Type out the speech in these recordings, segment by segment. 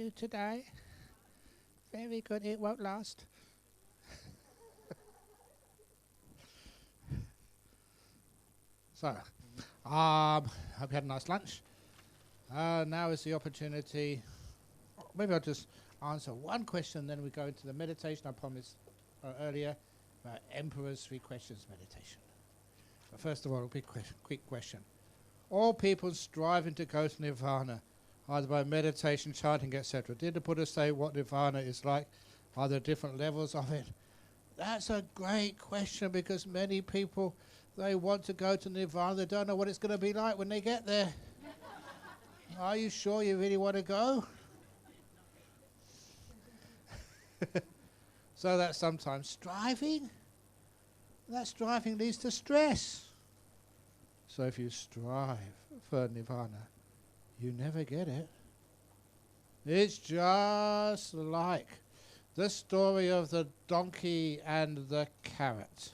you today. Very good. It won't last. So, hope you had a nice lunch. Now is the opportunity. Maybe I'll just answer one question, then we go into the meditation I promised earlier about Emperor's 3 questions meditation. But first of all, a quick question. All people striving to go to nirvana, either by meditation, chanting, etc. Did the Buddha say what nirvana is like? Are there different levels of it? That's a great question, because many people, they want to go to nirvana. They don't know what it's going to be like when they get there. Are you sure you really want to go? So that's sometimes striving. That striving leads to stress. So if you strive for nirvana, you never get it. It's just like the story of the donkey and the carrot.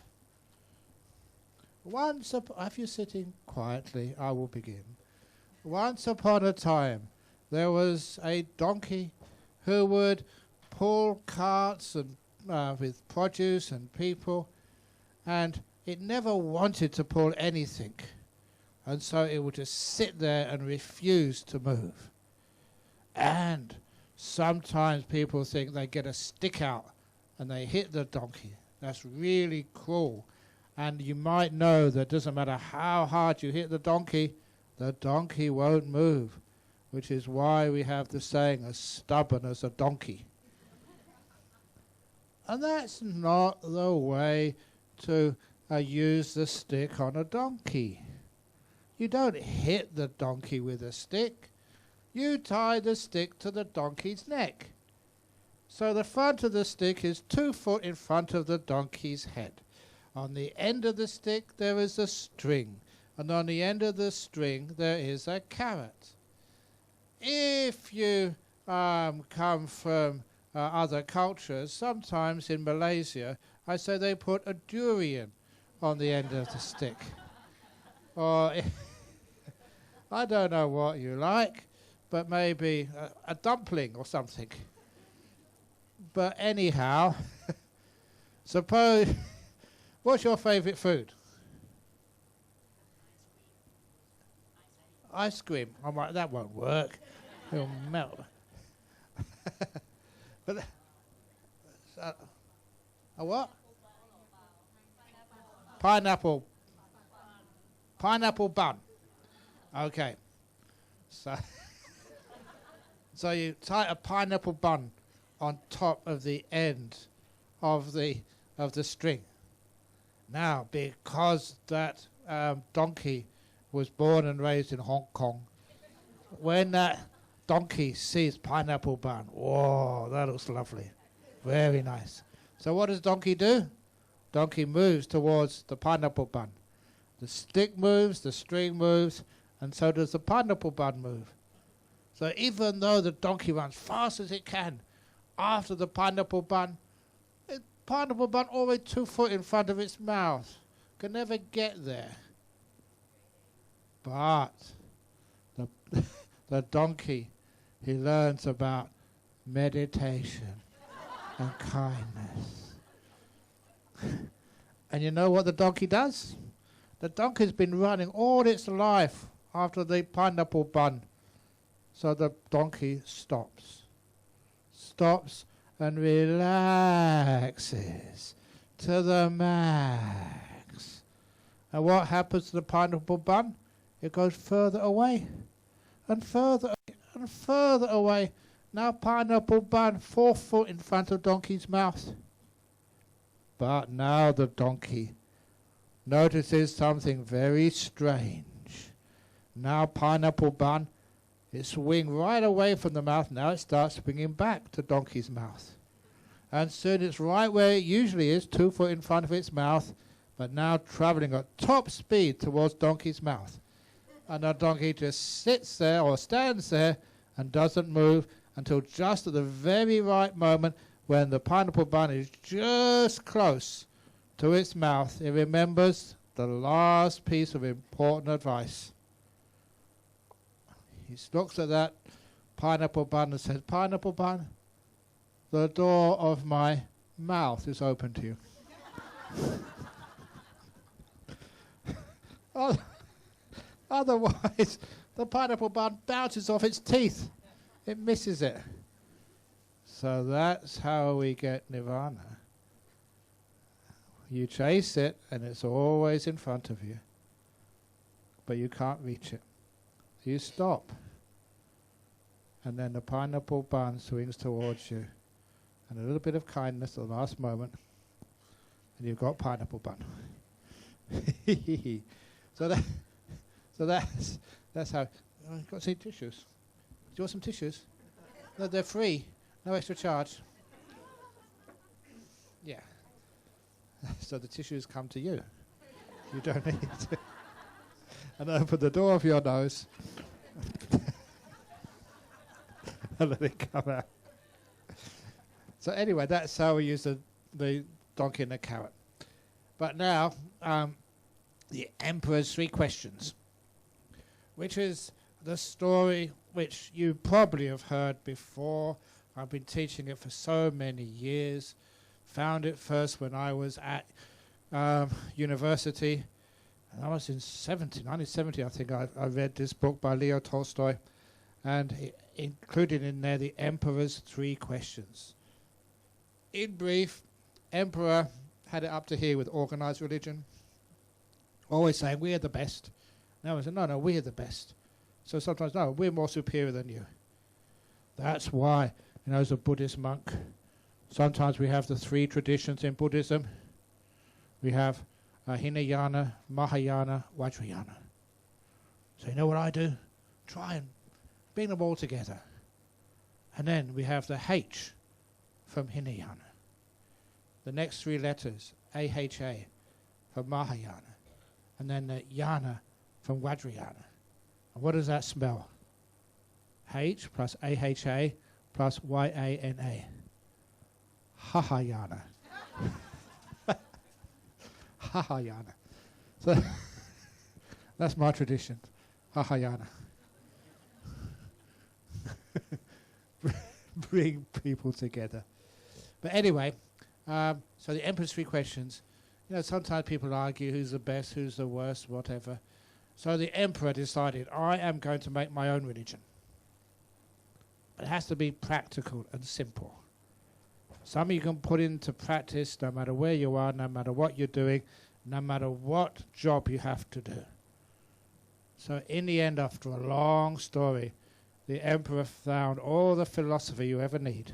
If you're sitting quietly, I will begin. Once upon a time, there was a donkey who would pull carts and with produce and people, and it never wanted to pull anything. And so it would just sit there and refuse to move. And sometimes people think they get a stick out and they hit the donkey. That's really cruel. And you might know that it doesn't matter how hard you hit the donkey won't move, which is why we have the saying, as stubborn as a donkey. And that's not the way to use the stick on a donkey. You don't hit the donkey with a stick. You tie the stick to the donkey's neck. So the front of the stick is 2 foot in front of the donkey's head. On the end of the stick there is a string, and on the end of the string there is a carrot. If you come from other cultures, sometimes in Malaysia, I say they put a durian on the end of the stick. Or I don't know what you like, but maybe a dumpling or something. But anyhow, suppose, what's your favourite food? Ice cream. I'm like, that won't work. It'll melt. But a what? Pineapple bun. Okay. So you tie a pineapple bun on top of the end of the string. Now, because that donkey was born and raised in Hong Kong, when that donkey sees pineapple bun, whoa, that looks lovely. Very nice. So what does donkey do? Donkey moves towards the pineapple bun. The stick moves, the string moves, and so does the pineapple bun move. So even though the donkey runs fast as it can after the pineapple bun always 2 foot in front of its mouth, can never get there. But the donkey, he learns about meditation and kindness. And you know what the donkey does? The donkey's been running all its life after the pineapple bun. So the donkey stops and relaxes to the max. And what happens to the pineapple bun? It goes further away and further and further away. Now pineapple bun 4 foot in front of donkey's mouth. But now the donkey notices something very strange. Now pineapple bun, it swings right away from the mouth. Now it starts swinging back to donkey's mouth. And soon it's right where it usually is, 2 foot in front of its mouth, but now traveling at top speed towards donkey's mouth. And the donkey just sits there or stands there and doesn't move until just at the very right moment when the pineapple bun is just close to its mouth. It remembers the last piece of important advice. He looks at that pineapple bun and says, pineapple bun, the door of my mouth is open to you. Otherwise, the pineapple bun bounces off its teeth. It misses it. So that's how we get nirvana. You chase it, and it's always in front of you. But you can't reach it. You stop. And then the pineapple bun swings towards you. And a little bit of kindness at the last moment. And you've got pineapple bun. So that's how. Oh, you've got some tissues. Do you want some tissues? No, they're free. No extra charge. Yeah. So the tissues come to you. You don't need to. And open the door of your nose. And let it come out. So anyway, that's how we use the donkey and the carrot. But now, the Emperor's 3 questions, which is the story which you probably have heard before. I've been teaching it for so many years. Found it first when I was at university. And I was in 1970, I think. I read this book by Leo Tolstoy, and included in there the Emperor's 3 questions. In brief, Emperor had it up to here with organized religion, always saying, we're the best. No, I said, no, we're the best. So sometimes, no, we're more superior than you. That's why, as a Buddhist monk, sometimes we have the 3 traditions in Buddhism. We have Hinayana, Mahayana, Vajrayana. So you know what I do? Try and bring them all together. And then we have the H from Hinayana. The next 3 letters, AHA, from Mahayana. And then the Yana from Vajrayana. And what does that spell? H plus AHA plus YANA. Hahayana. Hahayana. So that's my tradition. Hahayana. Bring people together. But anyway, so the Emperor's 3 questions. Sometimes people argue who's the best, who's the worst, whatever. So the Emperor decided, I am going to make my own religion. But it has to be practical and simple. Some you can put into practice no matter where you are, no matter what you're doing, no matter what job you have to do. So in the end, after a long story, the Emperor found all the philosophy you ever need.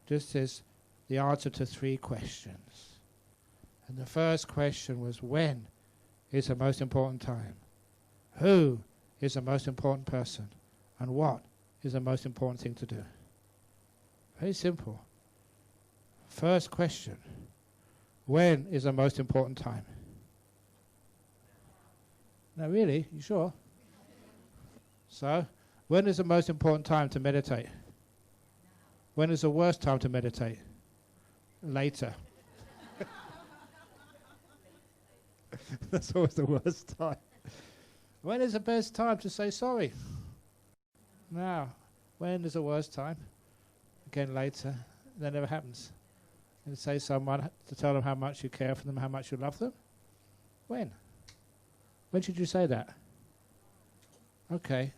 This is the answer to 3 questions. And the first question was, when is the most important time? Who is the most important person? And what is the most important thing to do? Very simple. First question, when is the most important time? No, really? You sure? So, when is the most important time to meditate? When is the worst time to meditate? Later. That's always the worst time. When is the best time to say sorry? Now, when is the worst time? Again, later. That never happens. And say someone to tell them how much you care for them, how much you love them. When? When should you say that? Okay.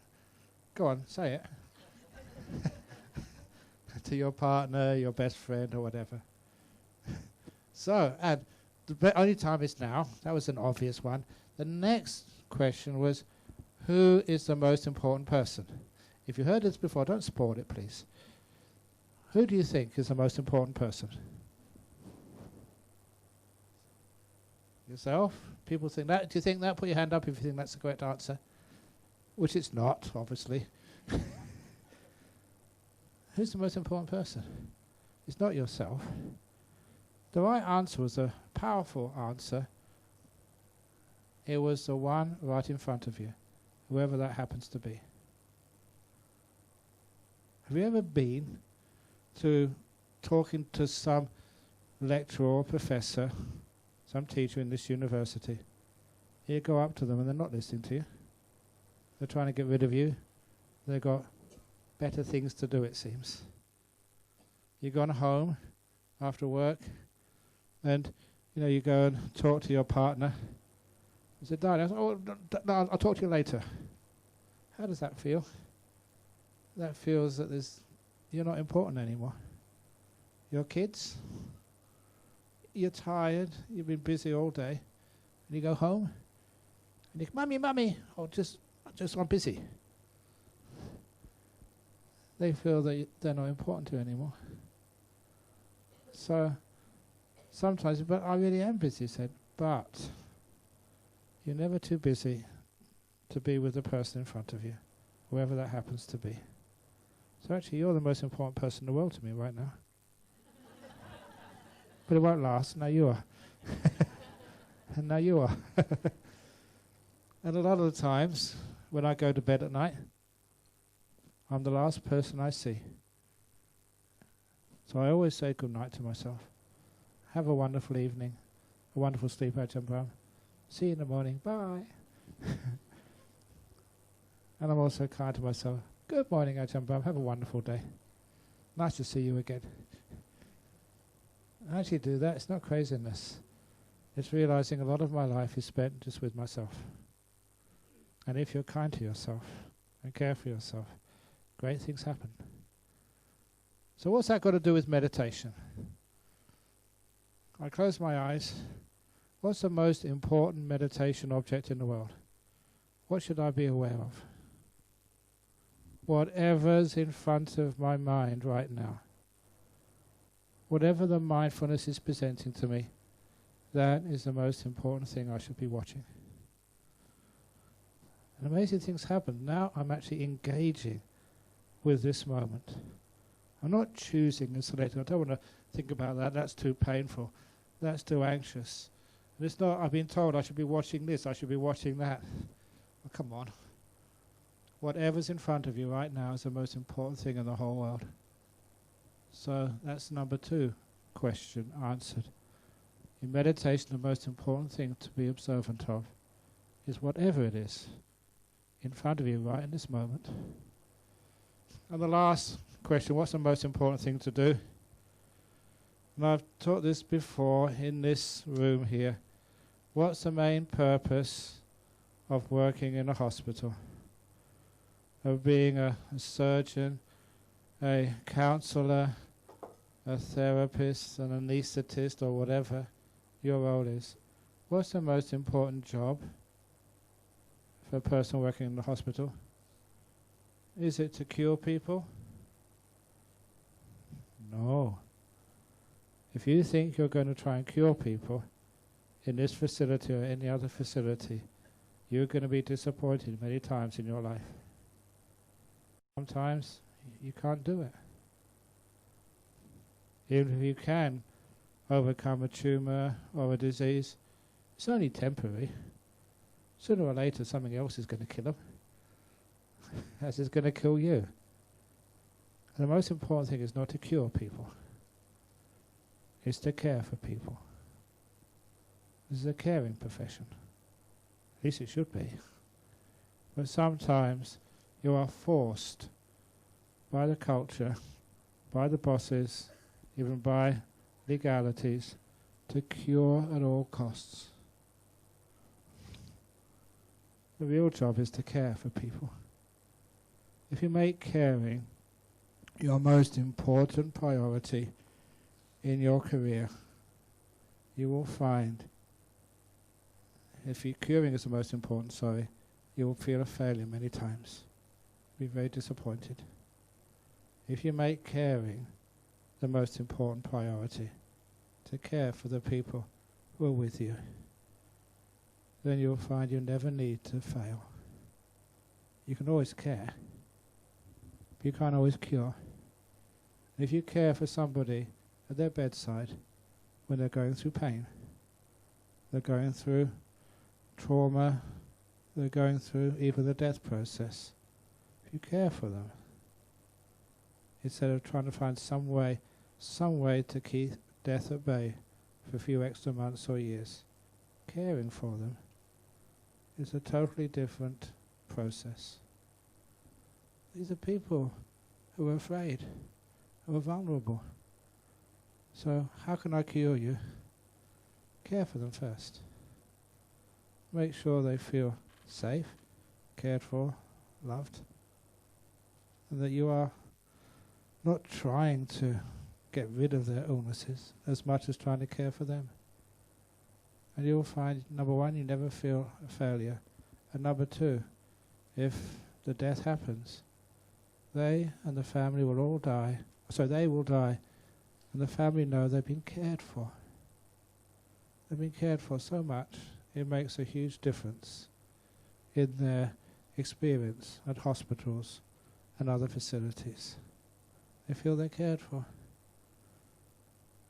Go on, say it. To your partner, your best friend, or whatever. So, and the only time is now. That was an obvious one. The next question was, who is the most important person? If you heard this before, don't spoil it, please. Who do you think is the most important person? Yourself? People think that. Do you think that? Put your hand up if you think that's the correct answer. Which it's not, obviously. Who's the most important person? It's not yourself. The right answer was a powerful answer. It was the one right in front of you, whoever that happens to be. Have you ever been to talking to some lecturer or professor, some teacher in this university? You go up to them and they're not listening to you. They're trying to get rid of you. They've got better things to do, it seems. You've gone home after work, and you go and talk to your partner. You say, darling, no, I'll talk to you later. How does that feel? That feels that you're not important anymore. Your kids, you're tired, you've been busy all day, and you go home, and you go, Mummy, or just I'm busy. They feel that they're not important to you anymore. So sometimes, but I really am busy, said, but you're never too busy to be with the person in front of you, whoever that happens to be. So actually, you're the most important person in the world to me right now. But it won't last. Now you are. And now you are. And a lot of the times, when I go to bed at night, I'm the last person I see. So I always say good night to myself. Have a wonderful evening. A wonderful sleep, Ajahn Brahm. See you in the morning. Bye. And I'm also kind to myself. Good morning, Ajahn Brahm. Have a wonderful day. Nice to see you again. I actually do that. It's not craziness. It's realizing a lot of my life is spent just with myself. And if you're kind to yourself and care for yourself, great things happen. So what's that got to do with meditation? I close my eyes. What's the most important meditation object in the world? What should I be aware of? Whatever's in front of my mind right now. Whatever the mindfulness is presenting to me, that is the most important thing I should be watching. And amazing things happen. Now I'm actually engaging with this moment. I'm not choosing and selecting. I don't want to think about that. That's too painful. That's too anxious. And it's not, I've been told I should be watching this, I should be watching that. Well, come on. Whatever's in front of you right now is the most important thing in the whole world. So that's number 2 question answered. In meditation, the most important thing to be observant of is whatever it is in front of you right in this moment. And the last question, what's the most important thing to do? And I've taught this before in this room here. What's the main purpose of working in a hospital? Of being a surgeon, a counsellor, a therapist, an anaesthetist, or whatever your role is. What's the most important job for a person working in the hospital? Is it to cure people? No. If you think you're going to try and cure people in this facility or any other facility, you're going to be disappointed many times in your life. Sometimes you can't do it. Even if you can overcome a tumour or a disease, it's only temporary. Sooner or later something else is going to kill them, as is going to kill you. And the most important thing is not to cure people. It's to care for people. This is a caring profession. At least it should be. But sometimes you are forced by the culture, by the bosses, even by legalities, to cure at all costs. The real job is to care for people. If you make caring your most important priority in your career, you will find, if curing is the most important, you will feel a failure many times. Be very disappointed. If you make caring the most important priority, to care for the people who are with you, then you'll find you never need to fail. You can always care, but you can't always cure. And if you care for somebody at their bedside when they're going through pain, they're going through trauma, they're going through even the death process, if you care for them, instead of trying to find some way to keep death at bay for a few extra months or years, caring for them is a totally different process. These are people who are afraid, who are vulnerable. So how can I cure you? Care for them first. Make sure they feel safe, cared for, loved, and that you are not trying to get rid of their illnesses as much as trying to care for them. And you'll find, number one, you never feel a failure. And number two, if the death happens, they and the family will all die. So they will die, and the family know they've been cared for. They've been cared for so much, it makes a huge difference in their experience at hospitals and other facilities. They feel they're cared for.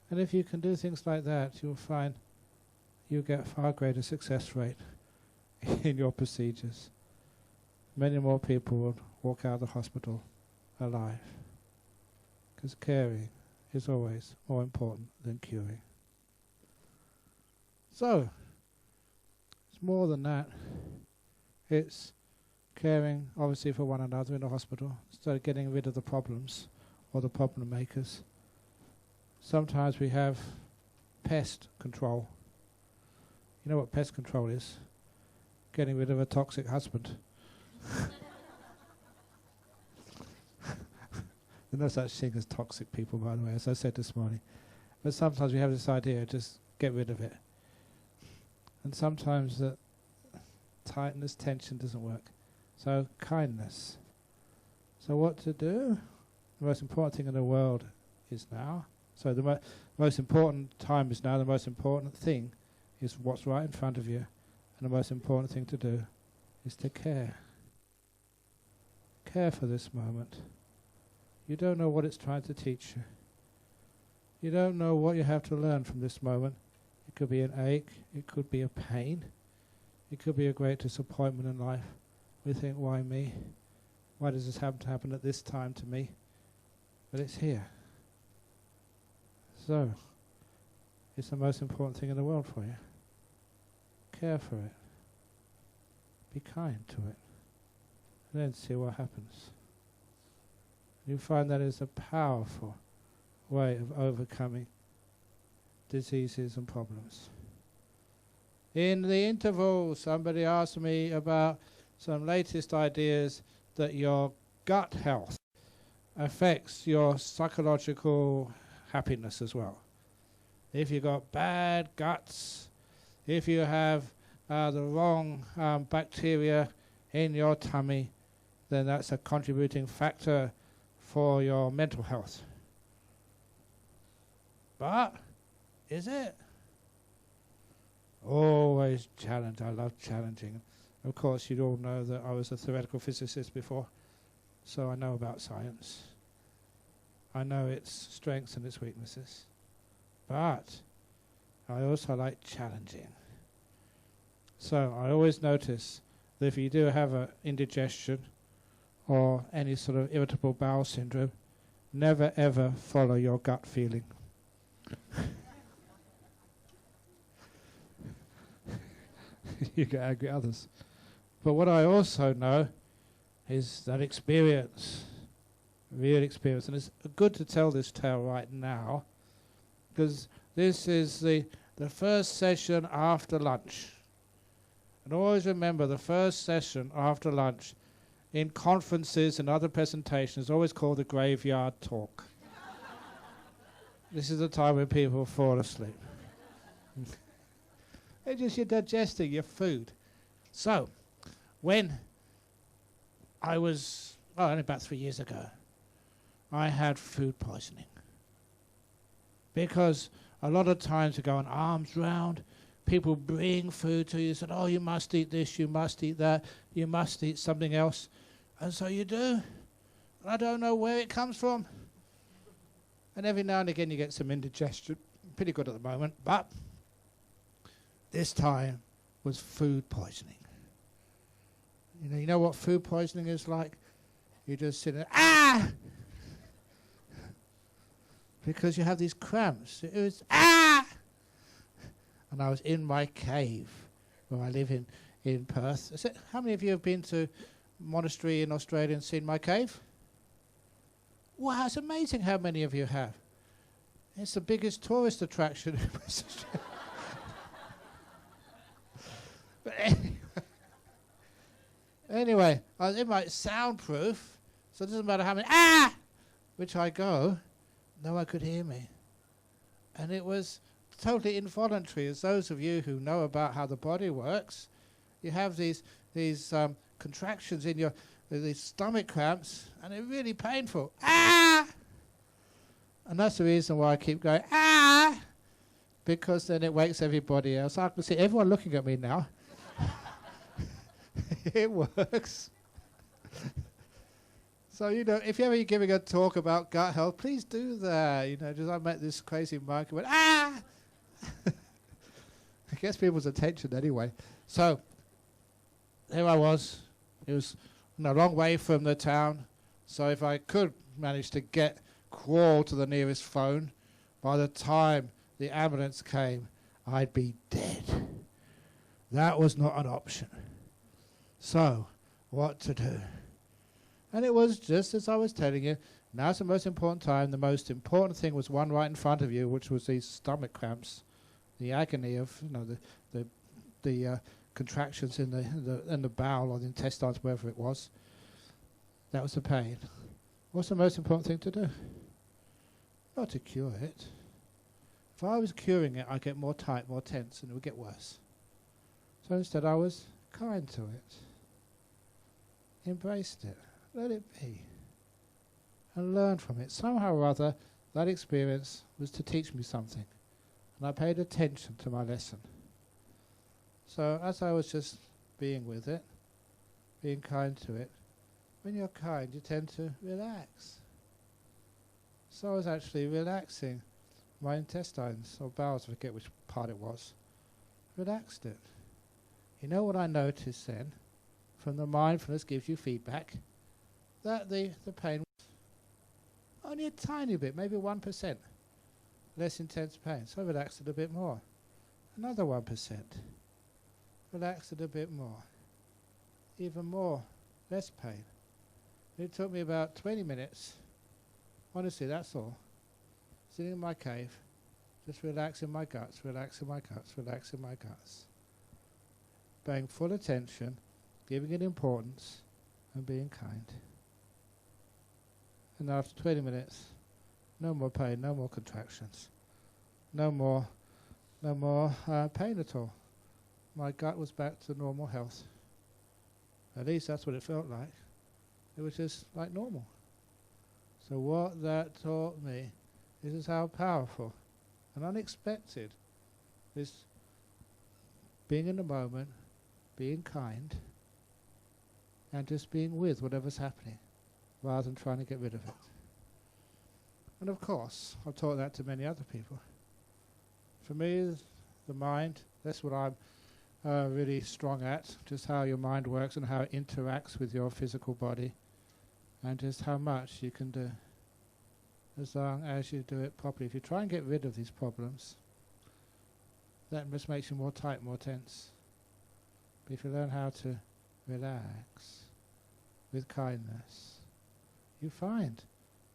And if you can do things like that, you'll find you get far greater success rate in your procedures. Many more people will walk out of the hospital alive. Because caring is always more important than curing. So, it's more than that. It's caring, obviously, for one another in the hospital, instead of getting rid of the problems or the problem makers. Sometimes we have pest control. You know what pest control is? Getting rid of a toxic husband. There's no such thing as toxic people, by the way, as I said this morning. But sometimes we have this idea, just get rid of it. And sometimes that tightness, tension doesn't work. So kindness. So what to do? The most important thing in the world is now. So the most important time is now. The most important thing is what's right in front of you. And the most important thing to do is to care. Care for this moment. You don't know what it's trying to teach you. You don't know what you have to learn from this moment. It could be an ache. It could be a pain. It could be a great disappointment in life. We think, why me? Why does this happen at this time to me? But it's here. So, it's the most important thing in the world for you. Care for it. Be kind to it. And then see what happens. You find that is a powerful way of overcoming diseases and problems. In the interval, somebody asked me about some latest ideas that your gut health affects your psychological happiness as well. If you've got bad guts, if you have the wrong bacteria in your tummy, then that's a contributing factor for your mental health. But, is it? Always challenge. I love challenging. Of course, you all know that I was a theoretical physicist before, so I know about science. I know its strengths and its weaknesses. But I also like challenging. So I always notice that if you do have an indigestion or any sort of irritable bowel syndrome, never ever follow your gut feeling. You get angry at others. But what I also know is that experience, real experience, and it's good to tell this tale right now, because this is the first session after lunch. And always remember, the first session after lunch in conferences and other presentations is always called the graveyard talk. This is the time when people fall asleep. It's just you're digesting your food. So, when I was, only about 3 years ago, I had food poisoning. Because a lot of times you go on arms round, people bring food to you, said, oh, you must eat this, you must eat that, you must eat something else. And so you do. I don't know where it comes from. And every now and again you get some indigestion. Pretty good at the moment, but this time was food poisoning. You know what food poisoning is like? You just sit there, because you have these cramps. It was, And I was in my cave where I live in Perth. How many of you have been to monastery in Australia and seen my cave? Wow, it's amazing how many of you have. It's the biggest tourist attraction. But anyway, it might soundproof, so it doesn't matter how many which I go, no one could hear me. And it was totally involuntary. As those of you who know about how the body works, you have these contractions in your these stomach cramps, and they're really painful. And that's the reason why I keep going, because then it wakes everybody else. I can see everyone looking at me now. It works. So, if you're ever giving a talk about gut health, please do that. Just I met this crazy monk who went, It gets people's attention anyway. So, there I was. It was a long way from the town. So if I could manage to crawl to the nearest phone, by the time the ambulance came, I'd be dead. That was not an option. So, what to do? And it was just as I was telling you, now's the most important time. The most important thing was one right in front of you, which was these stomach cramps, the agony of the contractions in the bowel or the intestines, wherever it was. That was the pain. What's the most important thing to do? Not to cure it. If I was curing it, I'd get more tight, more tense, and it would get worse. So instead I was kind to it. Embraced it. Let it be. And learned from it. Somehow or other, that experience was to teach me something. And I paid attention to my lesson. So as I was just being with it, being kind to it, when you're kind, you tend to relax. So I was actually relaxing my intestines or bowels, I forget which part it was. Relaxed it. You know what I noticed then? From the mindfulness gives you feedback, that the pain was only a tiny bit, maybe 1%. Less intense pain. So I relaxed it a bit more. Another 1%. Relaxed it a bit more. Even more. Less pain. It took me about 20 minutes. Honestly, that's all. Sitting in my cave, just relaxing my guts, relaxing my guts, relaxing my guts. Paying full attention, giving it importance, and being kind. And after 20 minutes, no more pain, no more contractions, no more pain at all. My gut was back to normal health. At least that's what it felt like. It was just like normal. So what that taught me is how powerful and unexpected this being in the moment, being kind, and just being with whatever's happening, rather than trying to get rid of it. And of course, I've taught that to many other people. For me, the mind, that's what I'm really strong at, just how your mind works and how it interacts with your physical body, and just how much you can do as long as you do it properly. If you try and get rid of these problems, that just makes you more tight, more tense. But if you learn how to relax with kindness, you find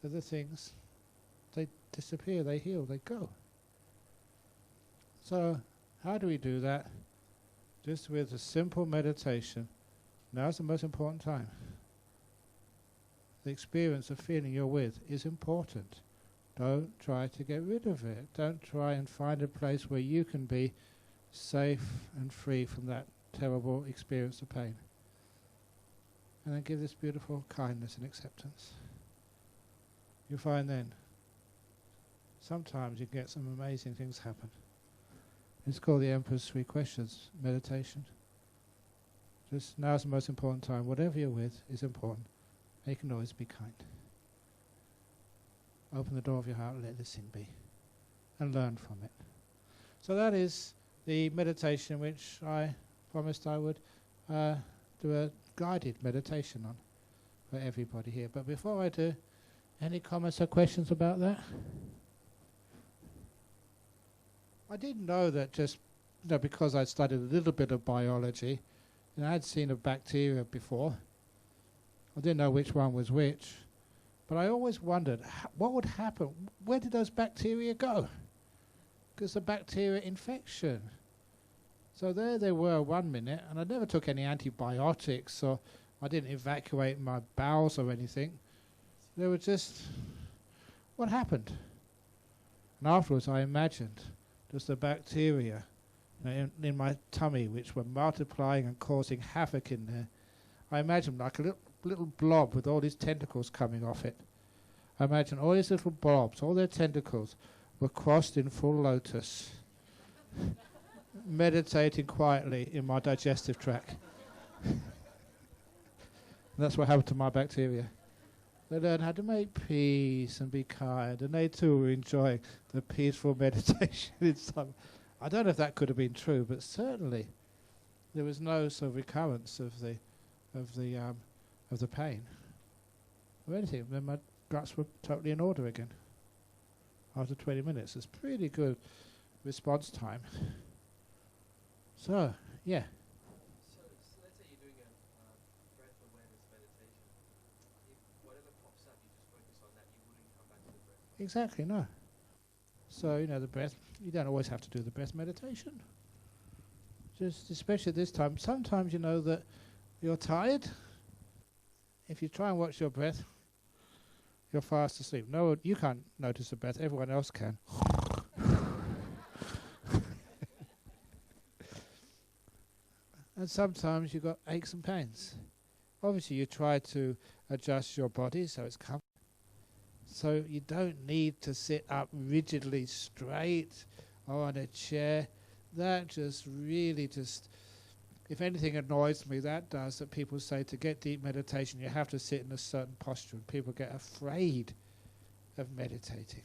that the things, they disappear, they heal, they go. So how do we do that? Just with a simple meditation. Now's the most important time. The experience of feeling you're with is important. Don't try to get rid of it. Don't try and find a place where you can be safe and free from that terrible experience of pain. And then give this beautiful kindness and acceptance. You'll find then, sometimes you get some amazing things happen. It's called the Emperor's Three Questions meditation. Just now's the most important time. Whatever you're with is important. And you can always be kind. Open the door of your heart and let this thing be. And learn from it. So that is the meditation which I promised I would do a guided meditation on for everybody here. But before I do, any comments or questions about that? I didn't know that just because I'd studied a little bit of biology, and I had seen a bacteria before. I didn't know which one was which, But I always wondered, what would happen? Where did those bacteria go? Because the bacteria infection. So there they were 1 minute, and I never took any antibiotics, or I didn't evacuate my bowels or anything. They were just, what happened? And afterwards I imagined just the bacteria in my tummy, which were multiplying and causing havoc in there. I imagined like a little blob with all these tentacles coming off it. I imagine all these little blobs, all their tentacles, were crossed in full lotus, meditating quietly in my digestive tract. That's what happened to my bacteria. They learned how to make peace and be kind, and they too were enjoying the peaceful meditation inside. I don't know if that could have been true, but certainly there was no sort of recurrence of the pain or anything. Then my guts were totally in order again after 20 minutes. It's pretty good response time. So, yeah. So let's say you're doing a breath awareness meditation. If whatever pops up, you just focus on that. You wouldn't come back to the breath. Exactly, no. So, the breath, you don't always have to do the breath meditation. Just, especially this time, sometimes you know that you're tired. If you try and watch your breath, you're fast asleep. No, you can't notice the breath, everyone else can. And sometimes you've got aches and pains. Obviously you try to adjust your body so it's comfortable. So you don't need to sit up rigidly straight or on a chair. That just really if anything annoys me, that does, that people say to get deep meditation you have to sit in a certain posture, and people get afraid of meditating.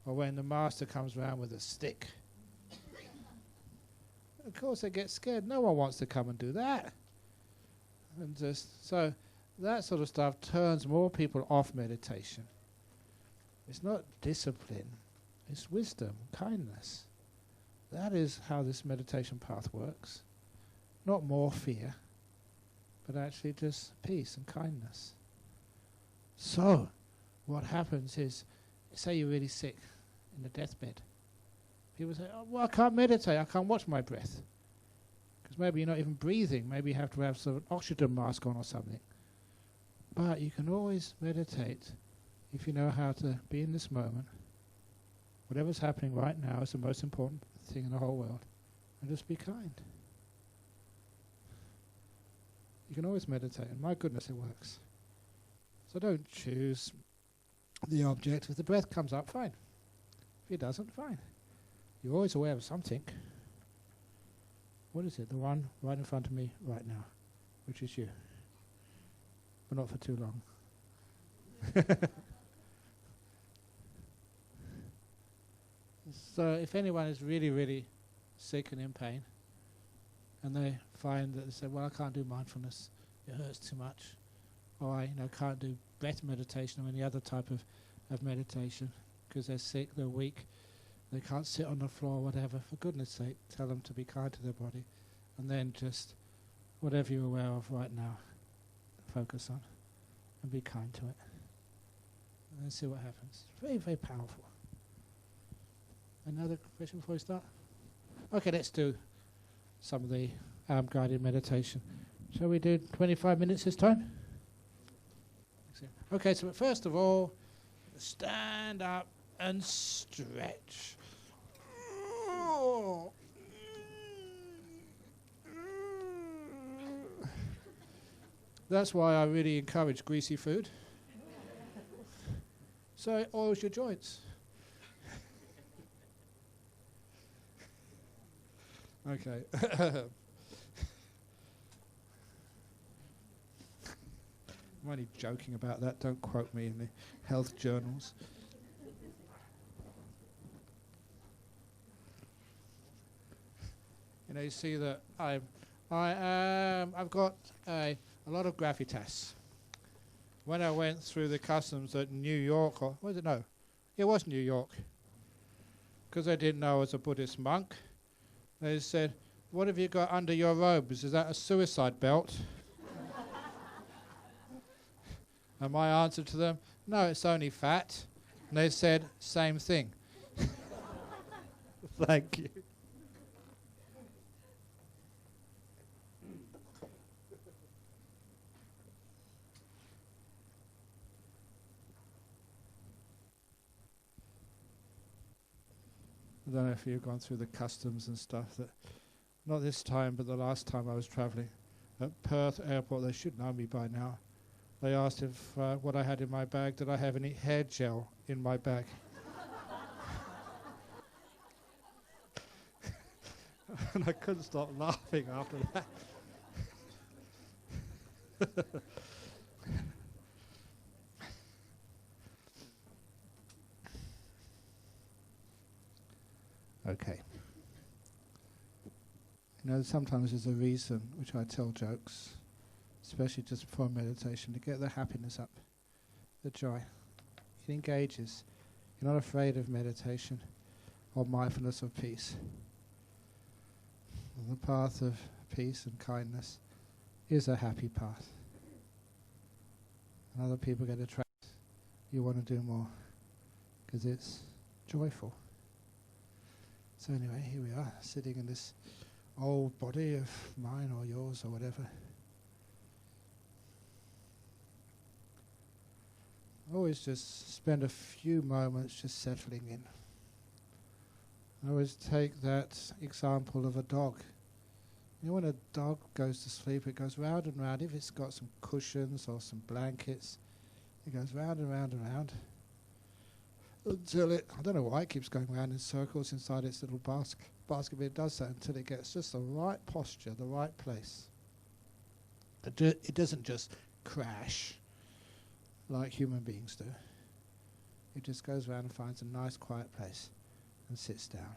Or when the master comes around with a stick. Of course they get scared. No one wants to come and do that. And so that sort of stuff turns more people off meditation. It's not discipline, it's wisdom, kindness. That is how this meditation path works. Not more fear, but actually just peace and kindness. So, what happens is, say you're really sick in the deathbed. People say, oh, well, I can't meditate, I can't watch my breath. Because maybe you're not even breathing, maybe you have to have sort of an oxygen mask on or something. But you can always meditate if you know how to be in this moment. Whatever's happening right now is the most important thing in the whole world. And just be kind. You can always meditate, and my goodness, it works. So don't choose the object. If the breath comes up, fine. If it doesn't, fine. You're always aware of something. What is it? The one right in front of me right now, which is you. But not for too long. So if anyone is really, really sick and in pain, and they find that they say, well, I can't do mindfulness, it hurts too much, or I can't do breath meditation or any other type of meditation because they're sick, they're weak, they can't sit on the floor, whatever, for goodness sake, tell them to be kind to their body, and then just whatever you're aware of right now, focus on, and be kind to it, and then see what happens. Very, very powerful. Another question before we start? Okay, let's do some of the guided meditation. Shall we do 25 minutes this time? Okay, so first of all, stand up and stretch. That's why I really encourage greasy food. So it oils your joints. Okay. I'm only joking about that. Don't quote me in the health journals. You see that I've got a lot of gravitas. When I went through the customs at New York, or was it? No, it was New York, because I didn't know I was a Buddhist monk. They said, "What have you got under your robes? Is that a suicide belt?" And my answer to them, no, it's only fat. And they said, same thing. Thank you. I don't know if you've gone through the customs and stuff. That not this time, but the last time I was travelling at Perth Airport, they should know me by now. They asked if what I had in my bag, did I have any hair gel in my bag? And I couldn't stop laughing after that. Okay. You know, sometimes there's a reason which I tell jokes, especially just before meditation, to get the happiness up, the joy. It engages. You're not afraid of meditation or mindfulness of peace. And the path of peace and kindness is a happy path. And other people get attracted. You want to do more because it's joyful. So anyway, here we are, sitting in this old body of mine or yours or whatever. Always just spend a few moments just settling in. I always take that example of a dog. You know, when a dog goes to sleep, it goes round and round. If it's got some cushions or some blankets, it goes round and round and round until it, I don't know why it keeps going round in circles inside its little basket, but it does that until it gets just the right posture, the right place. It doesn't just crash like human beings do. It just goes around and finds a nice quiet place and sits down.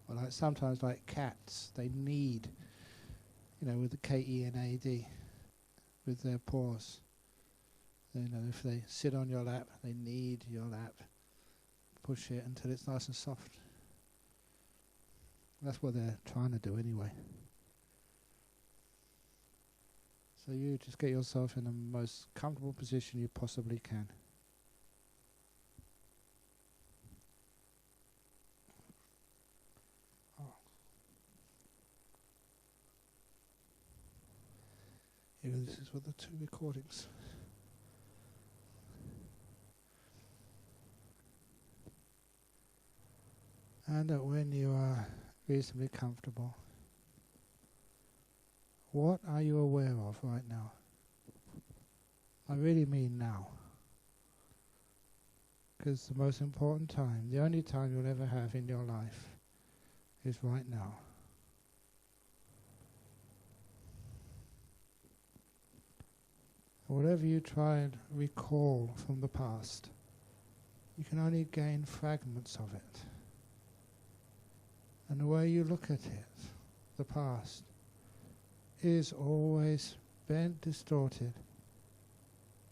Or like sometimes like cats, they need, you know, with the K-E-N-A-D, with their paws. You know, if they sit on your lap, they knead your lap, push it until it's nice and soft. That's what they're trying to do anyway. So you just get yourself in the most comfortable position you possibly can. Here, this is for the 2 recordings. And that when you are reasonably comfortable, what are you aware of right now? I really mean now. Because the most important time, the only time you'll ever have in your life, is right now. Whatever you try and recall from the past, you can only gain fragments of it. And the way you look at it, the past, is always bent, distorted,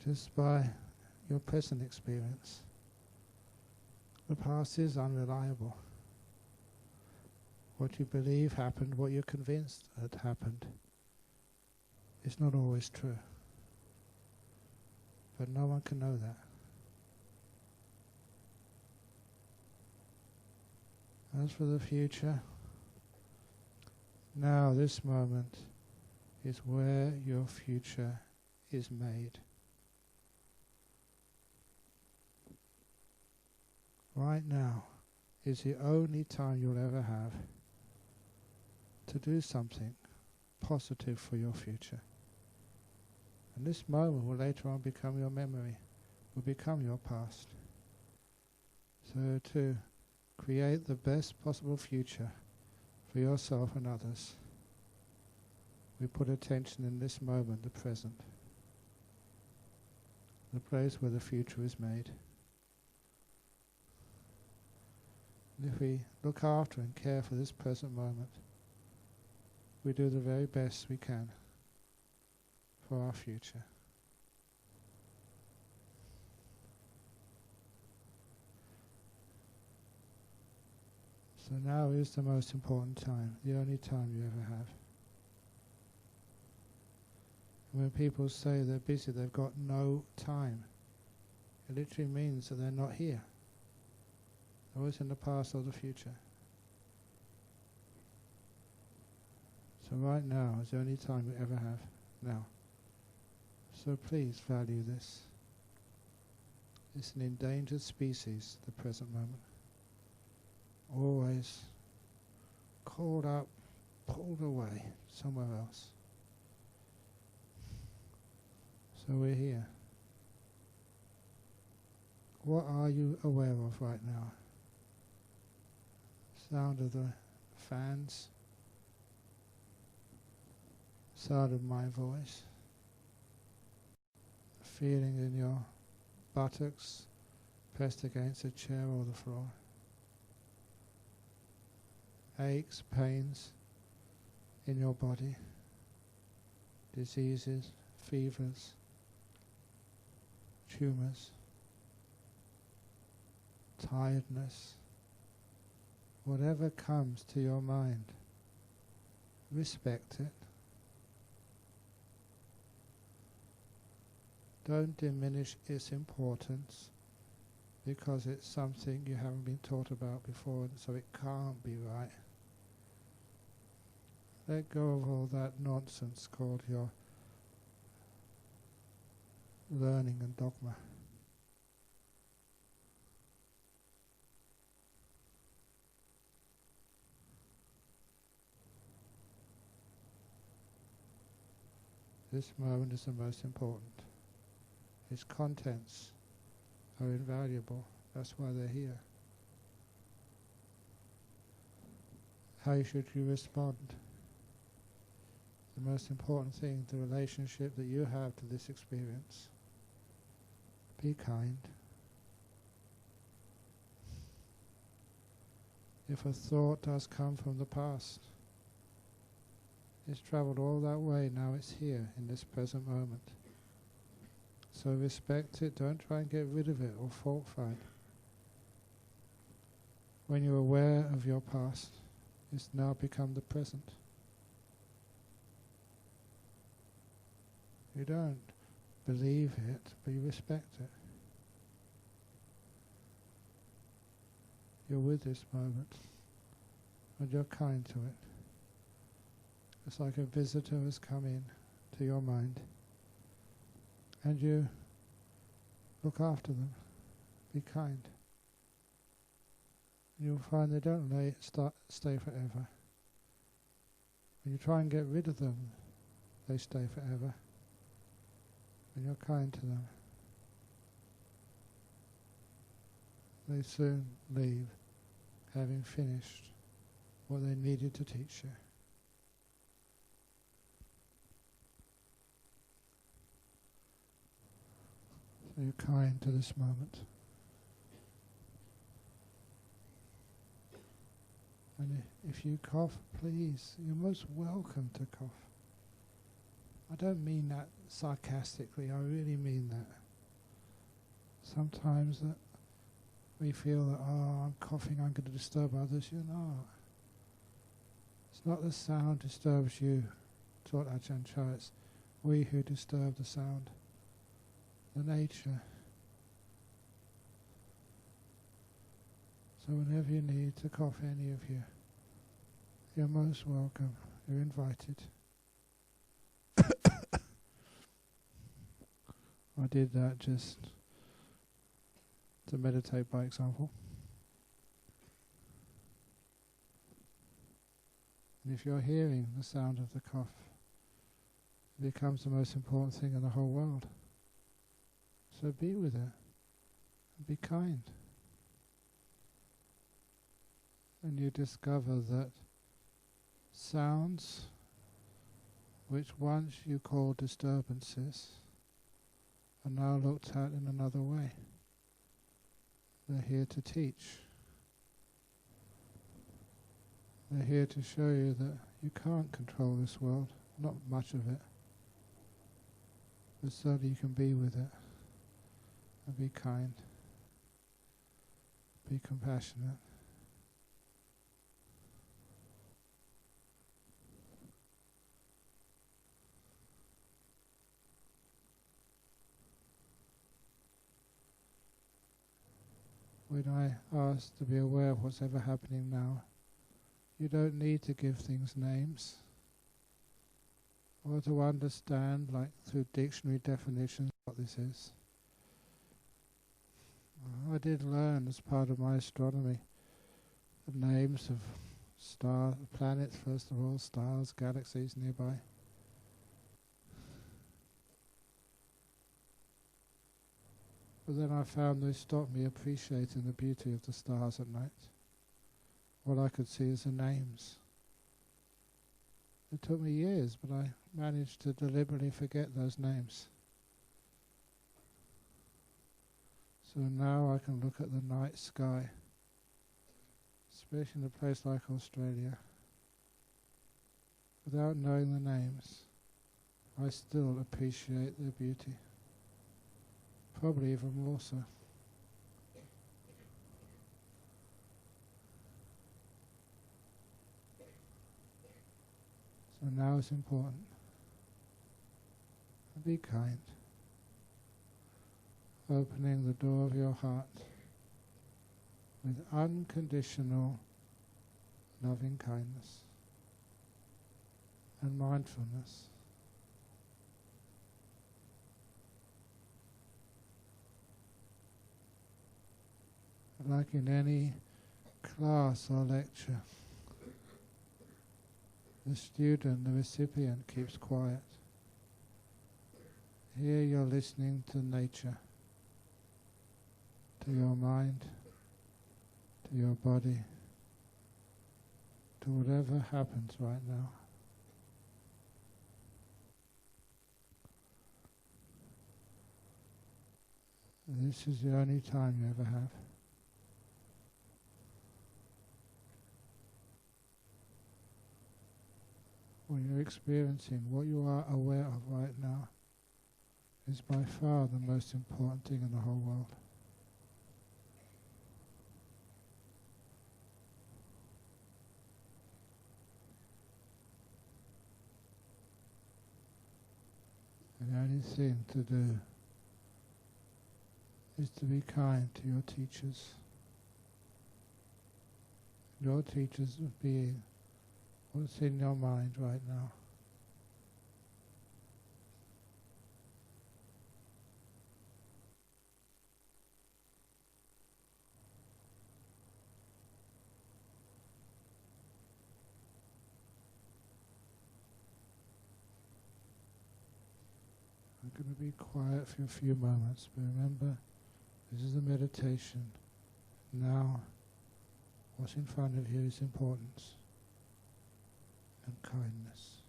just by your present experience. The past is unreliable. What you believe happened, what you're convinced had happened, is not always true. But no one can know that. As for the future, now this moment is where your future is made. Right now is the only time you'll ever have to do something positive for your future. And this moment will later on become your memory, will become your past. So to create the best possible future for yourself and others, we put attention in this moment, the present, the place where the future is made. And if we look after and care for this present moment, we do the very best we can for our future. So now is the most important time, the only time you ever have. When people say they're busy, they've got no time. It literally means that they're not here. They're always in the past or the future. So right now is the only time we ever have. Now. So please value this. It's an endangered species, the present moment. Always called up, pulled away somewhere else. So we're here. What are you aware of right now? Sound of the fans? Sound of my voice? Feeling in your buttocks pressed against a chair or the floor? Aches, pains in your body? Diseases, fevers, tumours, tiredness? Whatever comes to your mind, respect it. Don't diminish its importance because it's something you haven't been taught about before, so it can't be right. Let go of all that nonsense called your learning and dogma. This moment is the most important. Its contents are invaluable. That's why they're here. How should you respond? The most important thing, the relationship that you have to this experience. Be kind. If a thought does come from the past, it's travelled all that way, now it's here in this present moment. So respect it, don't try and get rid of it or fault find. When you're aware of your past, it's now become the present. You don't believe it, but you respect it. You're with this moment, and you're kind to it. It's like a visitor has come in to your mind, and you look after them. Be kind. You'll find they don't stay forever. When you try and get rid of them, they stay forever. When you're kind to them, they soon leave, having finished what they needed to teach you. So you're kind to this moment. And if you cough, please, you're most welcome to cough. I don't mean that sarcastically, I really mean that. Sometimes that we feel that, oh, I'm coughing, I'm going to disturb others. You're not. It's not the sound disturbs you, taught Ajahn Chah, it's we who disturb the sound, the nature. So whenever you need to cough, any of you, you're most welcome, you're invited. I did that just to meditate by example. And if you're hearing the sound of the cough, it becomes the most important thing in the whole world. So be with it, and be kind. And you discover that sounds which once you called disturbances are now looked at in another way. They're here to teach. They're here to show you that you can't control this world, not much of it, but so that you can be with it and be kind, be compassionate. when I asked to be aware of what's ever happening now. You don't need to give things names or to understand, like through dictionary definitions, what this is. I did learn as part of my astronomy the names of planets, first of all, stars, galaxies nearby. But then I found they stopped me appreciating the beauty of the stars at night. All I could see is the names. It took me years, but I managed to deliberately forget those names. So now I can look at the night sky, especially in a place like Australia. Without knowing the names, I still appreciate their beauty. Probably even more so. So now it's important. Be kind. Opening the door of your heart with unconditional loving kindness and mindfulness. Like in any class or lecture, the student, the recipient, keeps quiet. Here you're listening to nature, to your mind, to your body, to whatever happens right now. This is the only time you ever have. What you're experiencing, what you are aware of right now, is by far the most important thing in the whole world. And the only thing to do is to be kind to your teachers. Your teachers of being what's in your mind right now. I'm going to be quiet for a few moments, but remember, this is a meditation. Now, what's in front of you is importance and kindness.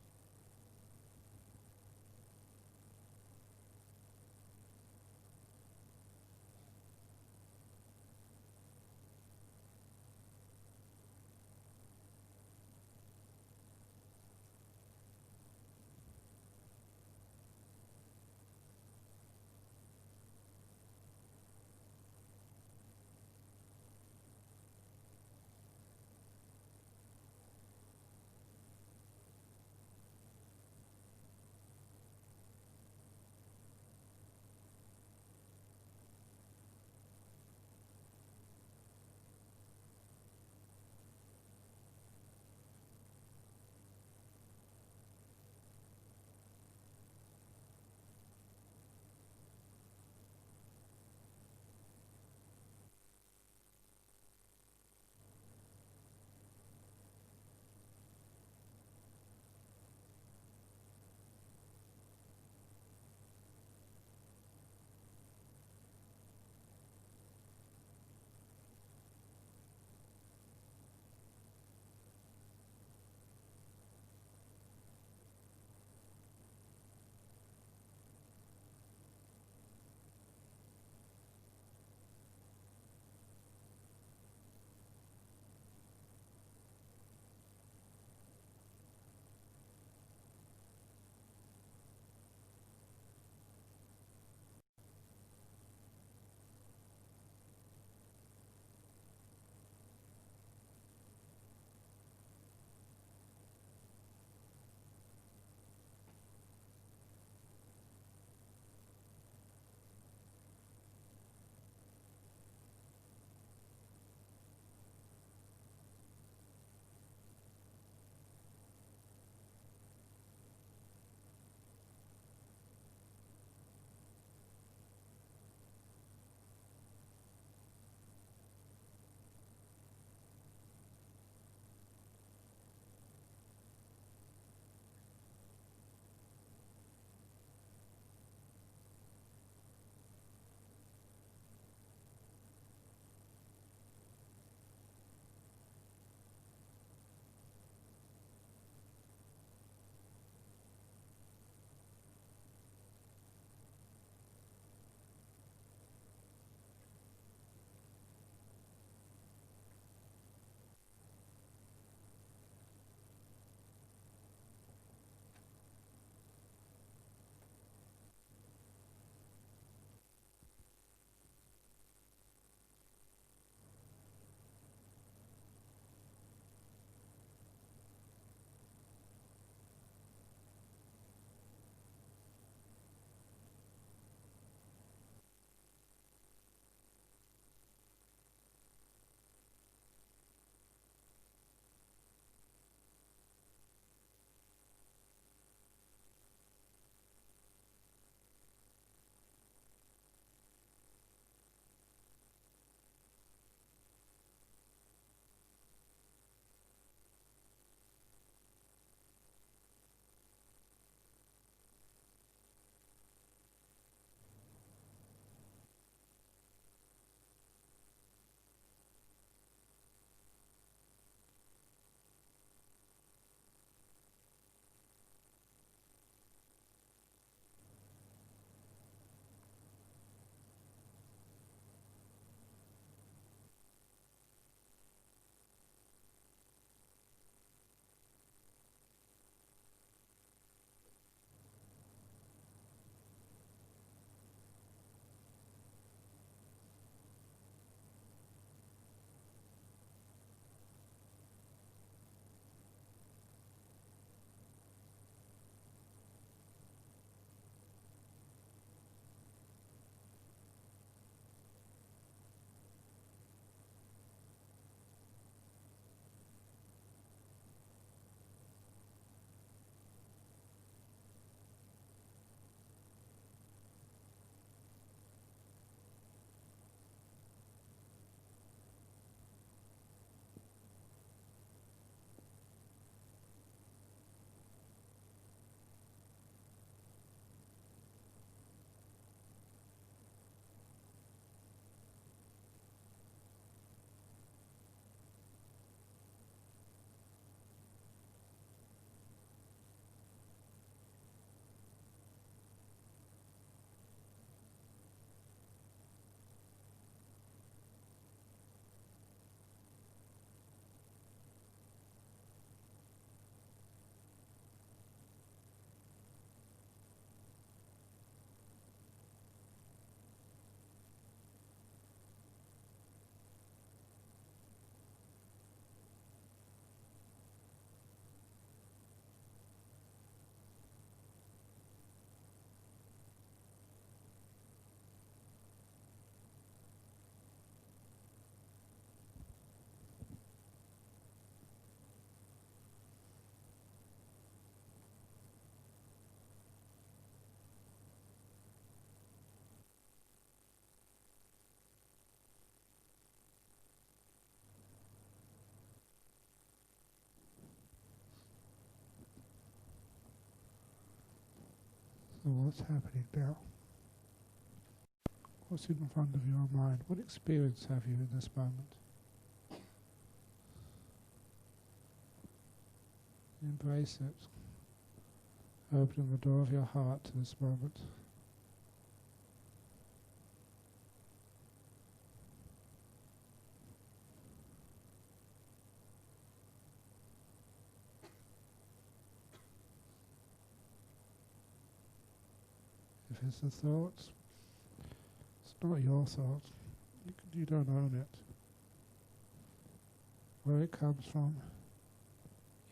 So what's happening now? What's in front of your mind? What experience have you in this moment? Embrace it. Open the door of your heart to this moment. If it's a thought, it's not your thought. You don't own it. Where it comes from,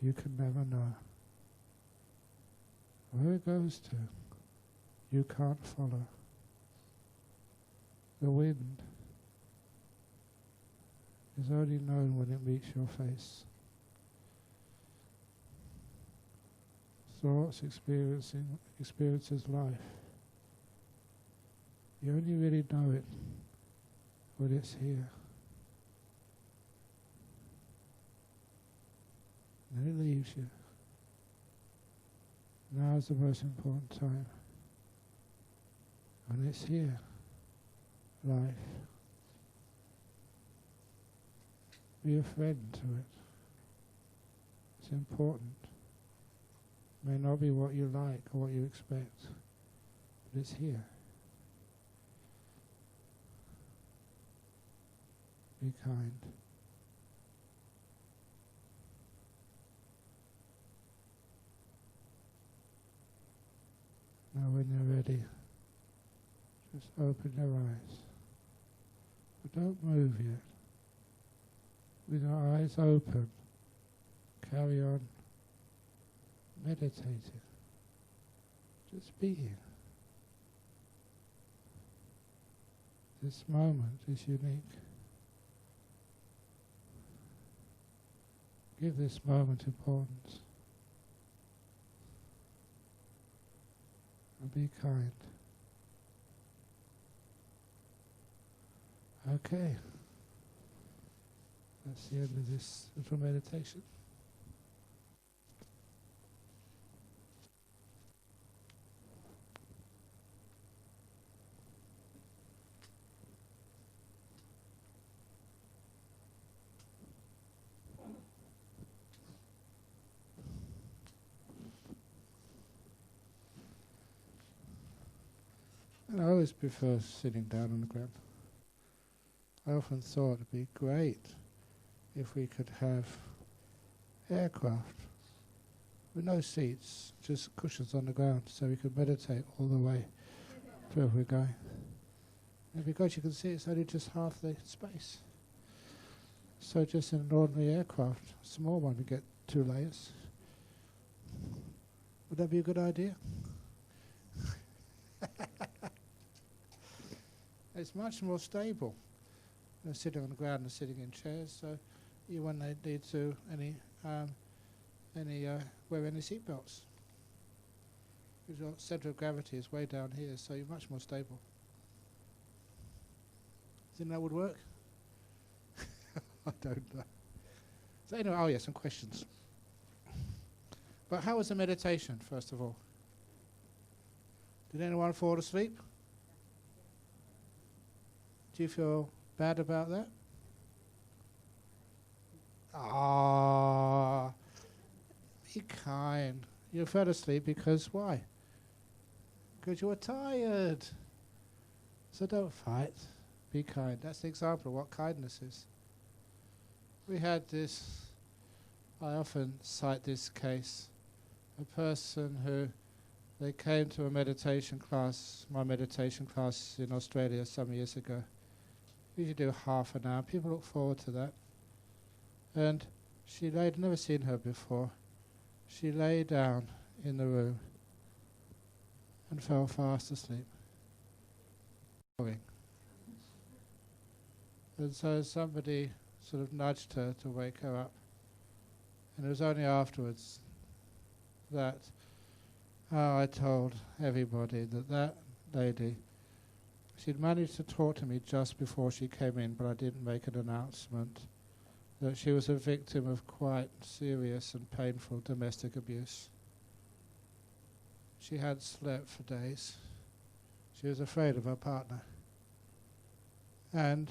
you can never know. Where it goes to, you can't follow. The wind is only known when it meets your face. Thoughts experiences life. You only really know it when it's here. Then it leaves you. Now is the most important time. When it's here, life. Be a friend to it. It's important. May not be what you like or what you expect, but it's here. Be kind. Now when you're ready, just open your eyes. But don't move yet. With your eyes open, carry on meditating. Just being. This moment is unique. Give this moment importance. And be kind. Okay. That's the end of this little meditation. And I always prefer sitting down on the ground. I often thought it'd be great if we could have aircraft with no seats, just cushions on the ground, so we could meditate all the way to where we're going. And because you can see it's only just half the space. So just in an ordinary aircraft, a small one, we get 2 layers. Would that be a good idea? It's much more stable than sitting on the ground and sitting in chairs, so you won't need to wear any seatbelts. Because your centre of gravity is way down here, so you're much more stable. Think that would work? I don't know. So anyway, oh yeah, some questions. But how was the meditation, first of all? Did anyone fall asleep? Do you feel bad about that? Ah, be kind. You fell asleep because why? Because you were tired. So don't fight. Be kind. That's the example of what kindness is. We had this, I often cite this case, a person who, they came to a meditation class, my meditation class in Australia some years ago. We usually do half an hour. People look forward to that. And she laid, never seen her before, she lay down in the room and fell fast asleep. And so somebody sort of nudged her to wake her up. And it was only afterwards that I told everybody that that lady, she'd managed to talk to me just before she came in, but I didn't make an announcement, that she was a victim of quite serious and painful domestic abuse. She hadn't slept for days. She was afraid of her partner. And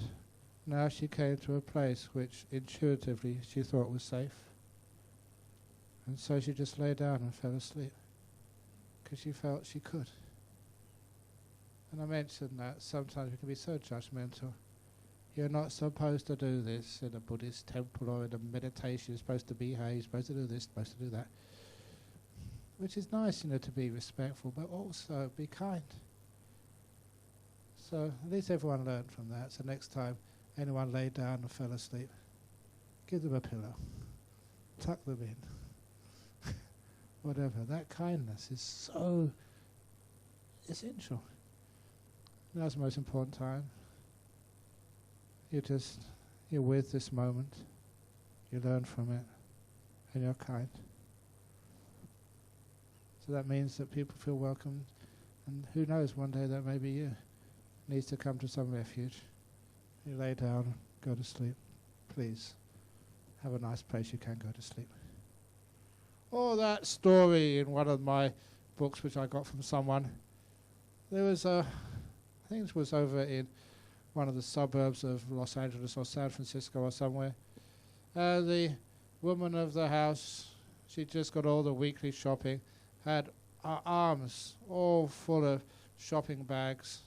now she came to a place which intuitively she thought was safe. And so she just lay down and fell asleep because she felt she could. And I mentioned that sometimes we can be so judgmental. You're not supposed to do this in a Buddhist temple or in a meditation. You're supposed to behave, you're supposed to do this, supposed to do that. Which is nice, to be respectful, but also be kind. So at least everyone learned from that. So next time anyone lay down and fell asleep, give them a pillow, tuck them in, whatever. That kindness is so essential. That's the most important time. You're with this moment, you learn from it, and you're kind. So that means that people feel welcomed, and who knows, one day that may be you. Needs to come to some refuge. You lay down, go to sleep. Please, have a nice place you can go to sleep. Or that story in one of my books which I got from someone. There was I think it was over in one of the suburbs of Los Angeles or San Francisco or somewhere. The woman of the house, she just got all the weekly shopping, had her arms all full of shopping bags.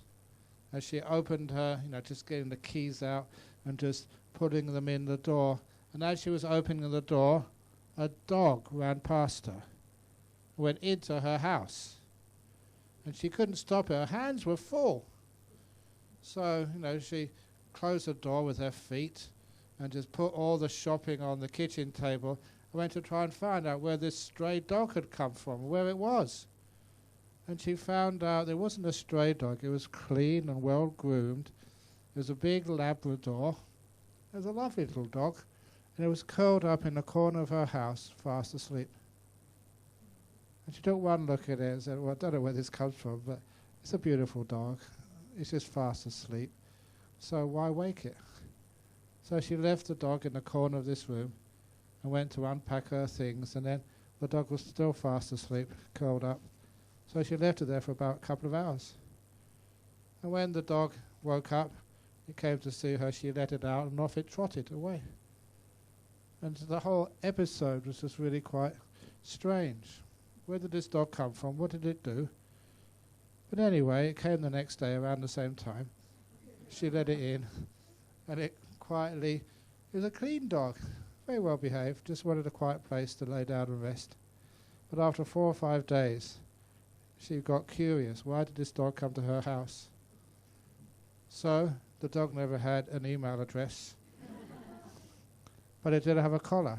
As she opened her, just getting the keys out and just putting them in the door. And as she was opening the door, a dog ran past her, went into her house. And she couldn't stop it. Her hands were full. So, she closed the door with her feet and just put all the shopping on the kitchen table. I went to try and find out where this stray dog had come from, where it was. And she found out there wasn't a stray dog. It was clean and well groomed. It was a big Labrador. It was a lovely little dog. And it was curled up in the corner of her house, fast asleep. And she took one look at it and said, well, I don't know where this comes from, but it's a beautiful dog. It's just fast asleep. So why wake it? So she left the dog in the corner of this room and went to unpack her things, and then the dog was still fast asleep, curled up. So she left it there for about a couple of hours. And when the dog woke up, it came to see her, she let it out, and off it trotted away. And the whole episode was just really quite strange. Where did this dog come from? What did it do? But anyway, it came the next day around the same time. She let it in, and it quietly, it was a clean dog, very well behaved, just wanted a quiet place to lay down and rest. But after 4 or 5 days, she got curious. Why did this dog come to her house? So the dog never had an email address, but it did have a collar.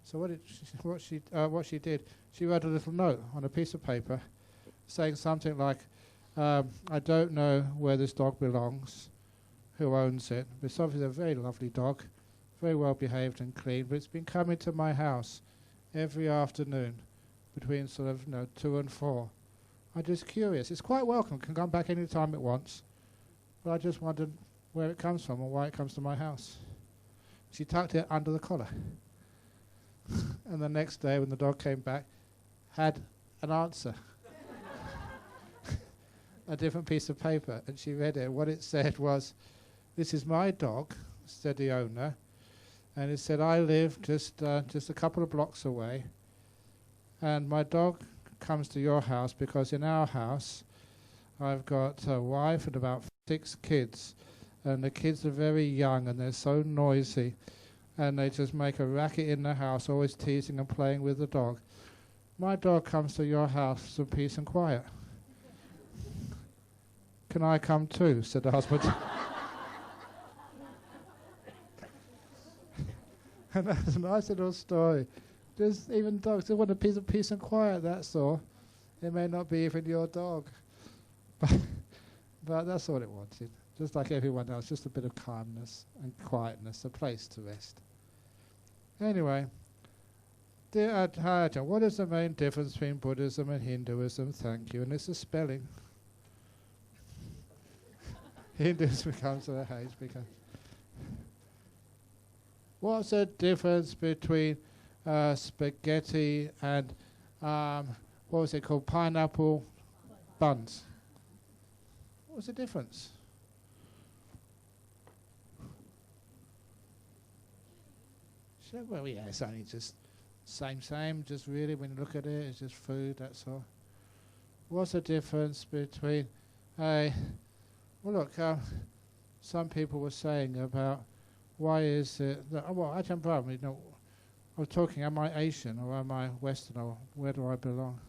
So what she did, she wrote a little note on a piece of paper saying something like, I don't know where this dog belongs, who owns it. It's obviously a very lovely dog, very well behaved and clean, but it's been coming to my house every afternoon between 2 and 4. I'm just curious. It's quite welcome, can come back any time it wants. But I just wondered where it comes from and why it comes to my house. She tucked it under the collar. And the next day when the dog came back, had an answer. A different piece of paper, and she read it. What it said was, this is my dog, said the owner, and it said, I live just a couple of blocks away, and my dog comes to your house because in our house I've got a wife and about 6 kids, and the kids are very young and they're so noisy, and they just make a racket in the house, always teasing and playing with the dog. My dog comes to your house for some peace and quiet. Can I come too? Said the husband. And that's a nice little story. Just even dogs, they want a piece of peace and quiet, that's all. It may not be even your dog. But that's all it wanted. Just like everyone else, just a bit of calmness and quietness, a place to rest. Anyway, dear Ajahn, what is the main difference between Buddhism and Hinduism? Thank you. And it's the spelling. Hinduism becomes a H because. What's the difference between spaghetti and what was it called? Pineapple buns. What was the difference? So, well, yeah, it's only just same, just really when you look at it, it's just food, that's all. What's the difference between, well look, some people were saying about why is it that, well, Ajahn Brahm, you know, I was talking, am I Asian or am I Western or where do I belong?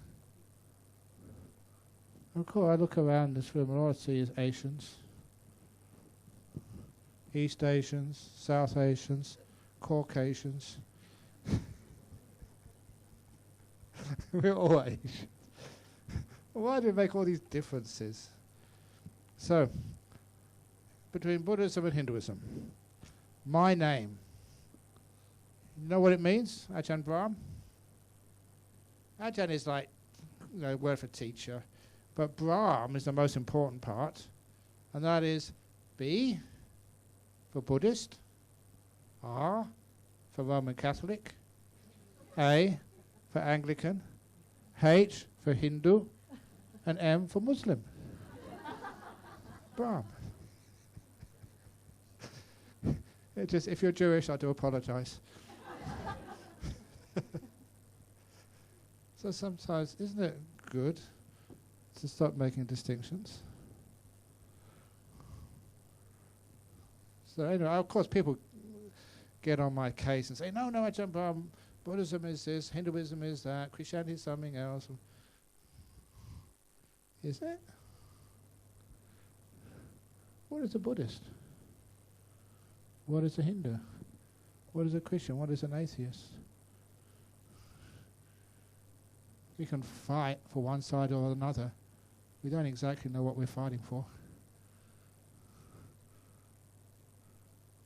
Of course, I look around this room and all I see is Asians. East Asians, South Asians, Caucasians. We're all Asians. Why do we make all these differences? So, between Buddhism and Hinduism, my name. You know what it means, Ajahn Brahm? Ajahn is like, you know, word for teacher, but Brahm is the most important part, and that is B for Buddhist, R for Roman Catholic, A for Anglican, H for Hindu, and M for Muslim. Brahm. It just, if you're Jewish, I do apologize. So sometimes, isn't it good to stop making distinctions? So anyway, of course, people get on my case and say, no, Ajahn Brahm, Buddhism is this, Hinduism is that, Christianity is something else. Is it? What is a Buddhist? What is a Hindu? What is a Christian? What is an atheist? We can fight for one side or another. We don't exactly know what we're fighting for.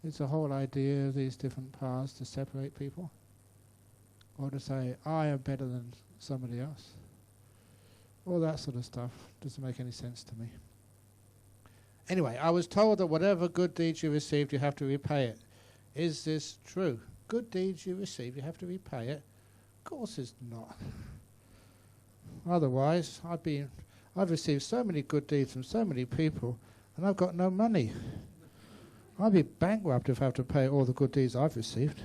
It's the whole idea of these different paths to separate people, or to say, I am better than somebody else. All that sort of stuff doesn't make any sense to me. Anyway, I was told that whatever good deeds you received, you have to repay it. Is this true? Good deeds you receive, you have to repay it? Of course it's not. Otherwise, I've received so many good deeds from so many people, and I've got no money. I'd be bankrupt if I have to pay all the good deeds I've received.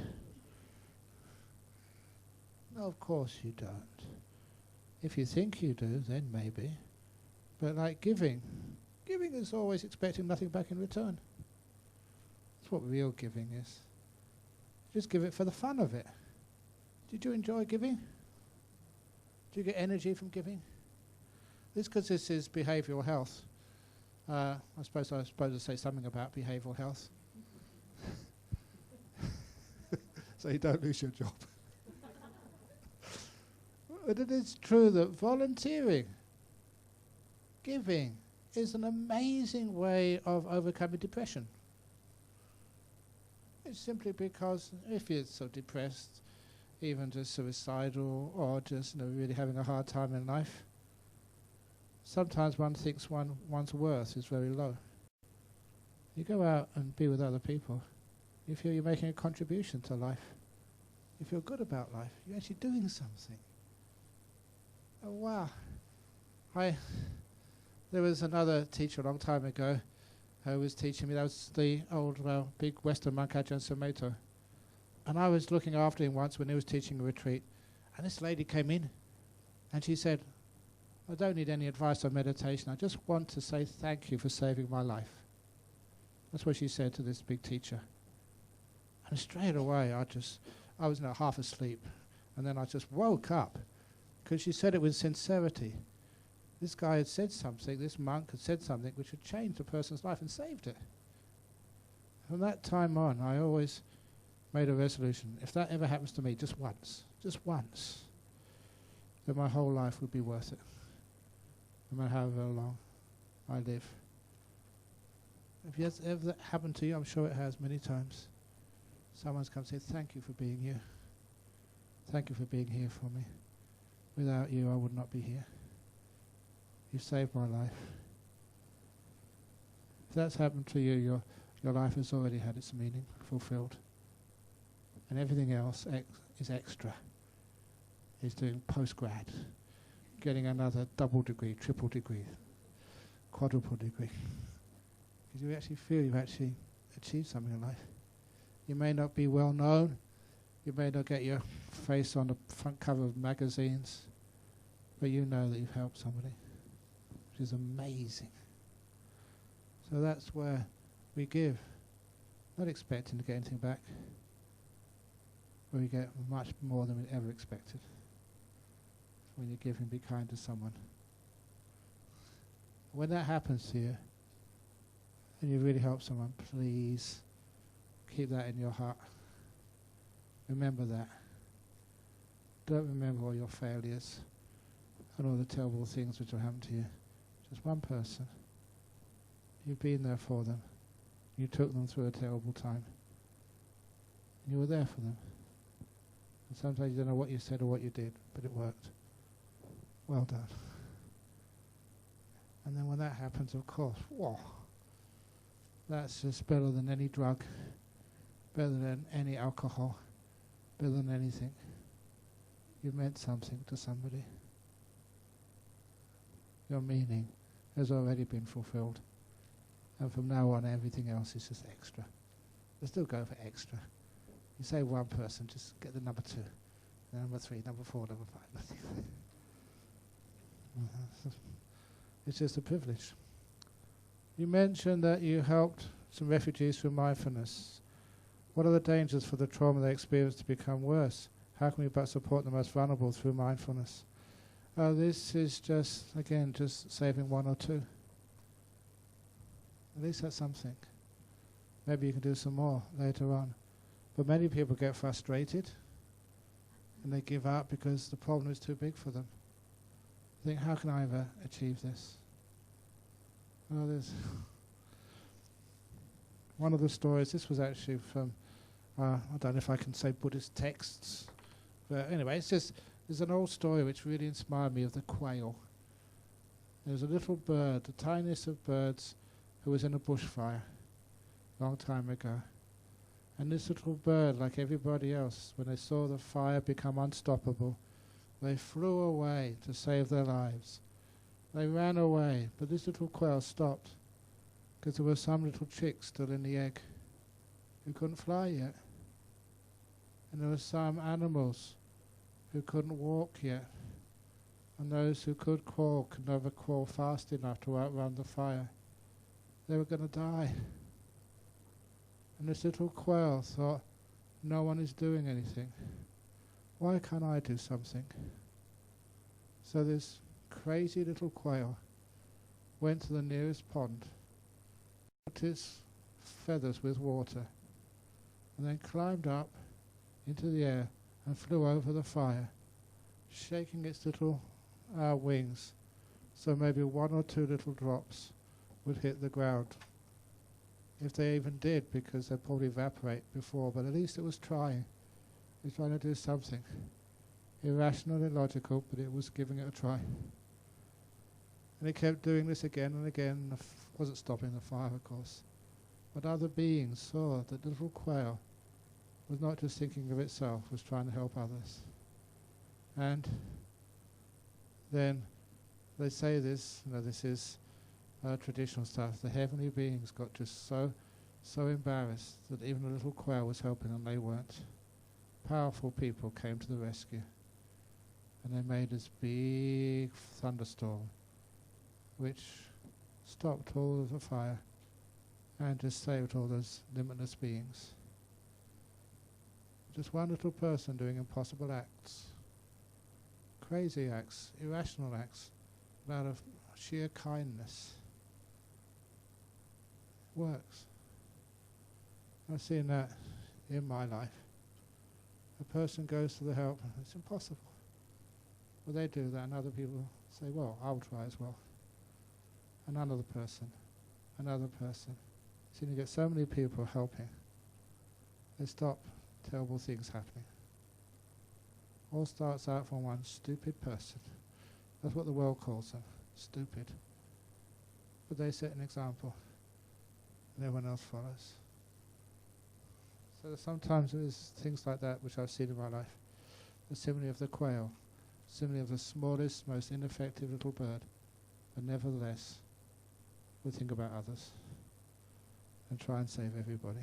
No, of course you don't. If you think you do, then maybe. But like giving is always expecting nothing back in return. That's what real giving is. Just give it for the fun of it. Did you enjoy giving? Do you get energy from giving? This because this is behavioural health. I suppose to say something about behavioural health. So you don't lose your job. But it is true that volunteering, giving, is an amazing way of overcoming depression. It's simply because if you're so depressed, even just suicidal or just really having a hard time in life, sometimes one thinks one's worth is very low. You go out and be with other people, you feel you're making a contribution to life. You feel good about life. You're actually doing something. Oh wow. There was another teacher a long time ago who was teaching me. That was the old, big Western monk Ajahn Sumedho. And I was looking after him once when he was teaching a retreat. And this lady came in and she said, I don't need any advice on meditation. I just want to say thank you for saving my life. That's what she said to this big teacher. And straight away, I was now half asleep. And then I just woke up because she said it with sincerity. This guy had said something, this monk had said something which had changed a person's life and saved it. From that time on, I always made a resolution. If that ever happens to me, just once, then my whole life would be worth it. No matter however long I live. If it's ever happened to you, I'm sure it has many times. Someone's come and said, thank you for being you. Thank you for being here for me. Without you, I would not be here. You've saved my life. If that's happened to you, your life has already had its meaning fulfilled. And everything else is extra. Is doing post-grad. getting another double degree, triple degree, quadruple degree. Because you actually feel you've actually achieved something in life. You may not be well known, you may not get your face on the front cover of magazines, but you know that you've helped somebody, which is amazing. So that's where we give, not expecting to get anything back, but we get much more than we ever expected. When you give and be kind to someone. When that happens to you, and you really help someone, please keep that in your heart. Remember that. Don't remember all your failures and all the terrible things which will happen to you. Just one person. You've been there for them. You took them through a terrible time. You were there for them. And sometimes you don't know what you said or what you did, but it worked. Well done. And then when that happens, of course, whoa, that's just better than any drug, better than any alcohol, better than anything. You meant something to somebody. Your meaning has already been fulfilled. And from now on, everything else is just extra. You still go for extra. You say one person, just get the number 2, number 3, number 4, number 5, nothing. It's just a privilege. You mentioned that you helped some refugees through mindfulness. What are the dangers for the trauma they experience to become worse? How can we but support the most vulnerable through mindfulness? This is just, again, just saving 1 or 2. At least that's something. Maybe you can do some more later on. But many people get frustrated and they give up because the problem is too big for them. Think, how can I ever achieve this? Well, there's one of the stories, this was actually from, I don't know if I can say Buddhist texts, but anyway, it's just, there's an old story which really inspired me of the quail. There was a little bird, the tiniest of birds, who was in a bushfire a long time ago. And this little bird, like everybody else, when they saw the fire become unstoppable, they flew away to save their lives. They ran away, but this little quail stopped because there were some little chicks still in the egg who couldn't fly yet. And there were some animals who couldn't walk yet. And those who could crawl could never crawl fast enough to outrun the fire. They were going to die. And this little quail thought, no one is doing anything. Why can't I do something? So this crazy little quail went to the nearest pond, put his feathers with water, and then climbed up into the air and flew over the fire, shaking its little wings so maybe 1 or 2 little drops would hit the ground. If they even did, because they'd probably evaporate before, but at least it was trying. It was trying to do something. Irrational, illogical, but it was giving it a try. And it kept doing this again and again. Wasn't stopping the fire, of course. But other beings saw that the little quail was not just thinking of itself, was trying to help others. And then they say this, this is traditional stuff, the heavenly beings got just so embarrassed that even the little quail was helping and they weren't. Powerful people came to the rescue. And they made this big thunderstorm which stopped all of the fire and just saved all those limitless beings. Just one little person doing impossible acts, crazy acts, irrational acts, but out of sheer kindness. Works. I've seen that in my life. A person goes to the help, and it's impossible. Well, they do that, and other people say, well, I'll try as well. And another person. So you get so many people helping. They stop terrible things happening. All starts out from one stupid person. That's what the world calls them, stupid. But they set an example, and everyone else follows. So sometimes there's things like that which I've seen in my life. The simile of the quail. simply of the smallest, most ineffective little bird, but nevertheless we think about others and try and save everybody,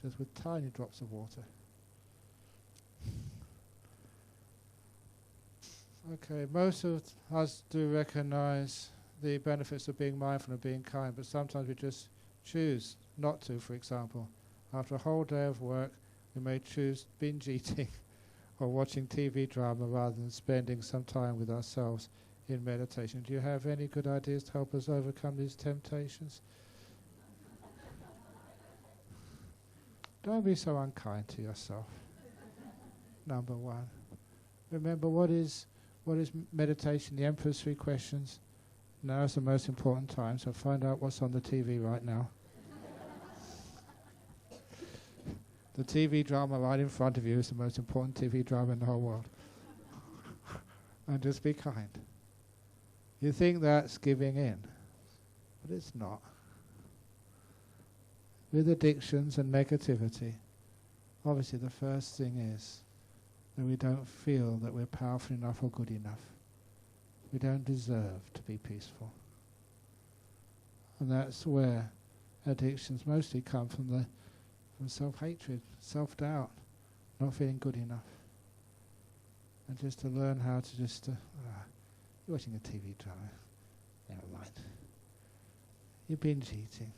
just with tiny drops of water. Okay, most of us do recognize the benefits of being mindful and being kind, but sometimes we just choose not to. For example, after a whole day of work, we may choose binge eating or watching TV drama rather than spending some time with ourselves in meditation. Do you have any good ideas to help us overcome these temptations? Don't be so unkind to yourself. Number one. Remember, what is meditation? The Emperor's 3 questions. Now is the most important time, so find out what's on the TV right now. The TV drama right in front of you is the most important TV drama in the whole world. And just be kind. You think that's giving in, but it's not. With addictions and negativity, obviously the first thing is that we don't feel that we're powerful enough or good enough. We don't deserve to be peaceful. And that's where addictions mostly come from self-hatred, self-doubt, not feeling good enough. And just to learn how to you're watching a TV drama, never mind. You're binge eating.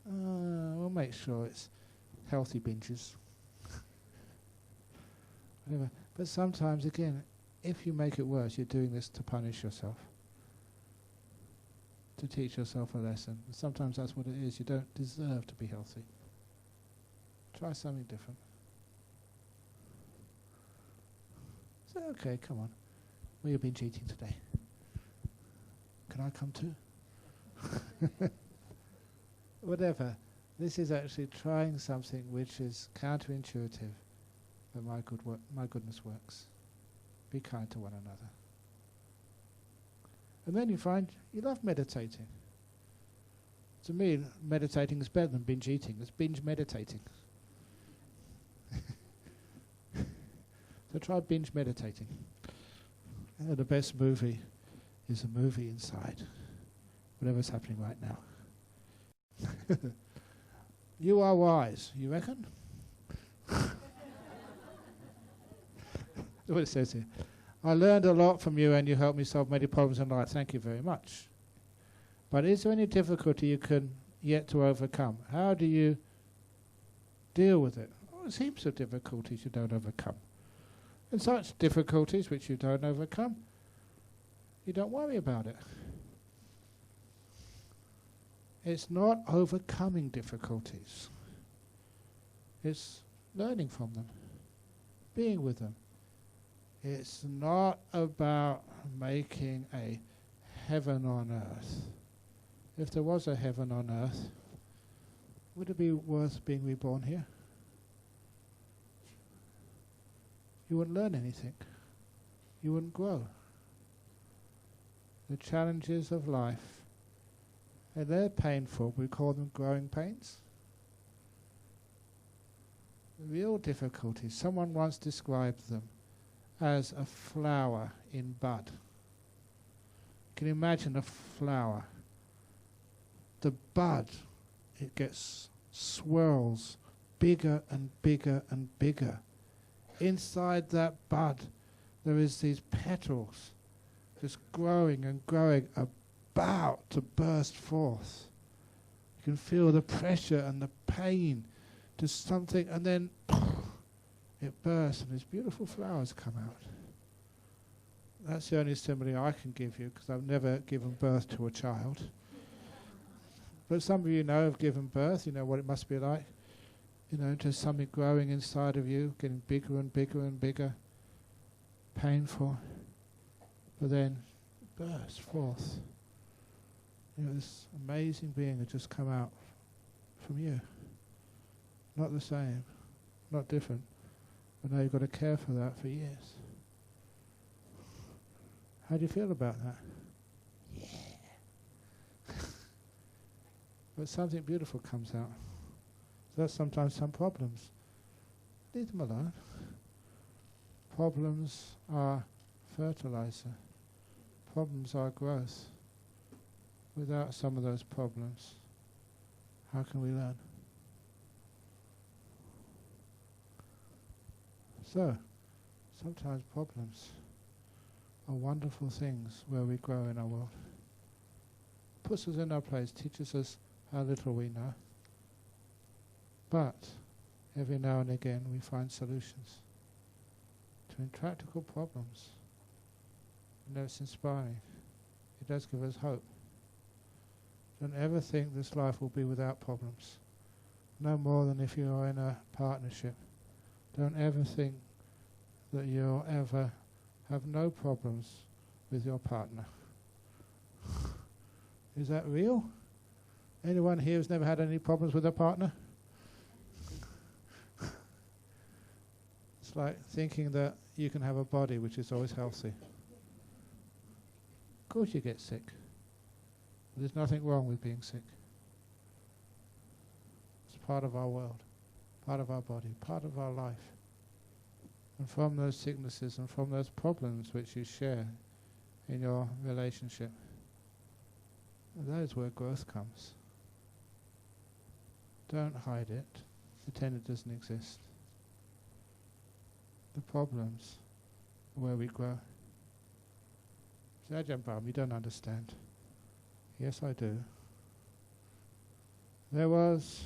We'll make sure it's healthy binges. Whatever. But sometimes, again, if you make it worse, you're doing this to punish yourself, to teach yourself a lesson. Sometimes that's what it is. You don't deserve to be healthy. Try something different. So, okay, come on. Where you binge eating today? Can I come too? Whatever. This is actually trying something which is counterintuitive, but my goodness works. Be kind to one another. And then you find you love meditating. To me, meditating is better than binge eating. It's binge meditating. So try binge meditating. The best movie is a movie inside whatever's happening right now. You are wise, you reckon? That's what it says here. I learned a lot from you and you helped me solve many problems in life. Thank you very much. But is there any difficulty you can yet to overcome? How do you deal with it? Oh, there's heaps of difficulties you don't overcome. And such difficulties which you don't overcome, you don't worry about it. It's not overcoming difficulties. It's learning from them, being with them. It's not about making a heaven on earth. If there was a heaven on earth, would it be worth being reborn here? You wouldn't learn anything. You wouldn't grow. The challenges of life, and they're painful. We call them growing pains. The real difficulties, someone once described them as a flower in bud. Can you imagine a flower? The bud, it swirls bigger and bigger and bigger. Inside that bud, there is these petals just growing and growing, about to burst forth. You can feel the pressure and the pain to something, and then it bursts and these beautiful flowers come out. That's the only simile I can give you, because I've never given birth to a child. But some of you know have given birth, you know what it must be like. You know, just something growing inside of you, getting bigger and bigger and bigger, painful, but then bursts forth. You know, this amazing being had just come out from you. Not the same, not different, but now you've got to care for that for years. How do you feel about that? Yeah. But something beautiful comes out. So that's sometimes some problems. Leave them alone. Problems are fertilizer. Problems are growth. Without some of those problems, how can we learn? So, sometimes problems are wonderful things where we grow in our world. Puts us in our place, teaches us how little we know. But every now and again we find solutions to intractable problems. And that's inspiring. It does give us hope. Don't ever think this life will be without problems. No more than if you are in a partnership. Don't ever think that you'll ever have no problems with your partner. Is that real? Anyone here who's never had any problems with their partner? It's like thinking that you can have a body which is always healthy. Of course you get sick. There's nothing wrong with being sick. It's part of our world, part of our body, part of our life. And from those sicknesses and from those problems which you share in your relationship, that is where growth comes. Don't hide it. Pretend it doesn't exist. The problems are where we grow. Ajahn Brahm, you don't understand. Yes, I do. There was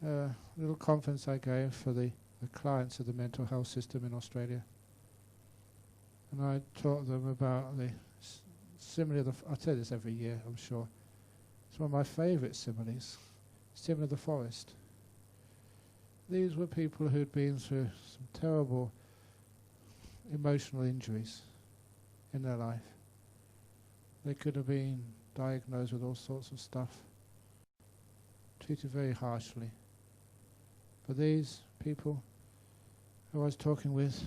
a little conference I gave for the clients of the mental health system in Australia. And I taught them about the simile of the... I say this every year, I'm sure. It's one of my favourite similes. Simile of the forest. These were people who'd been through some terrible emotional injuries in their life. They could have been diagnosed with all sorts of stuff, treated very harshly. But these people who I was talking with,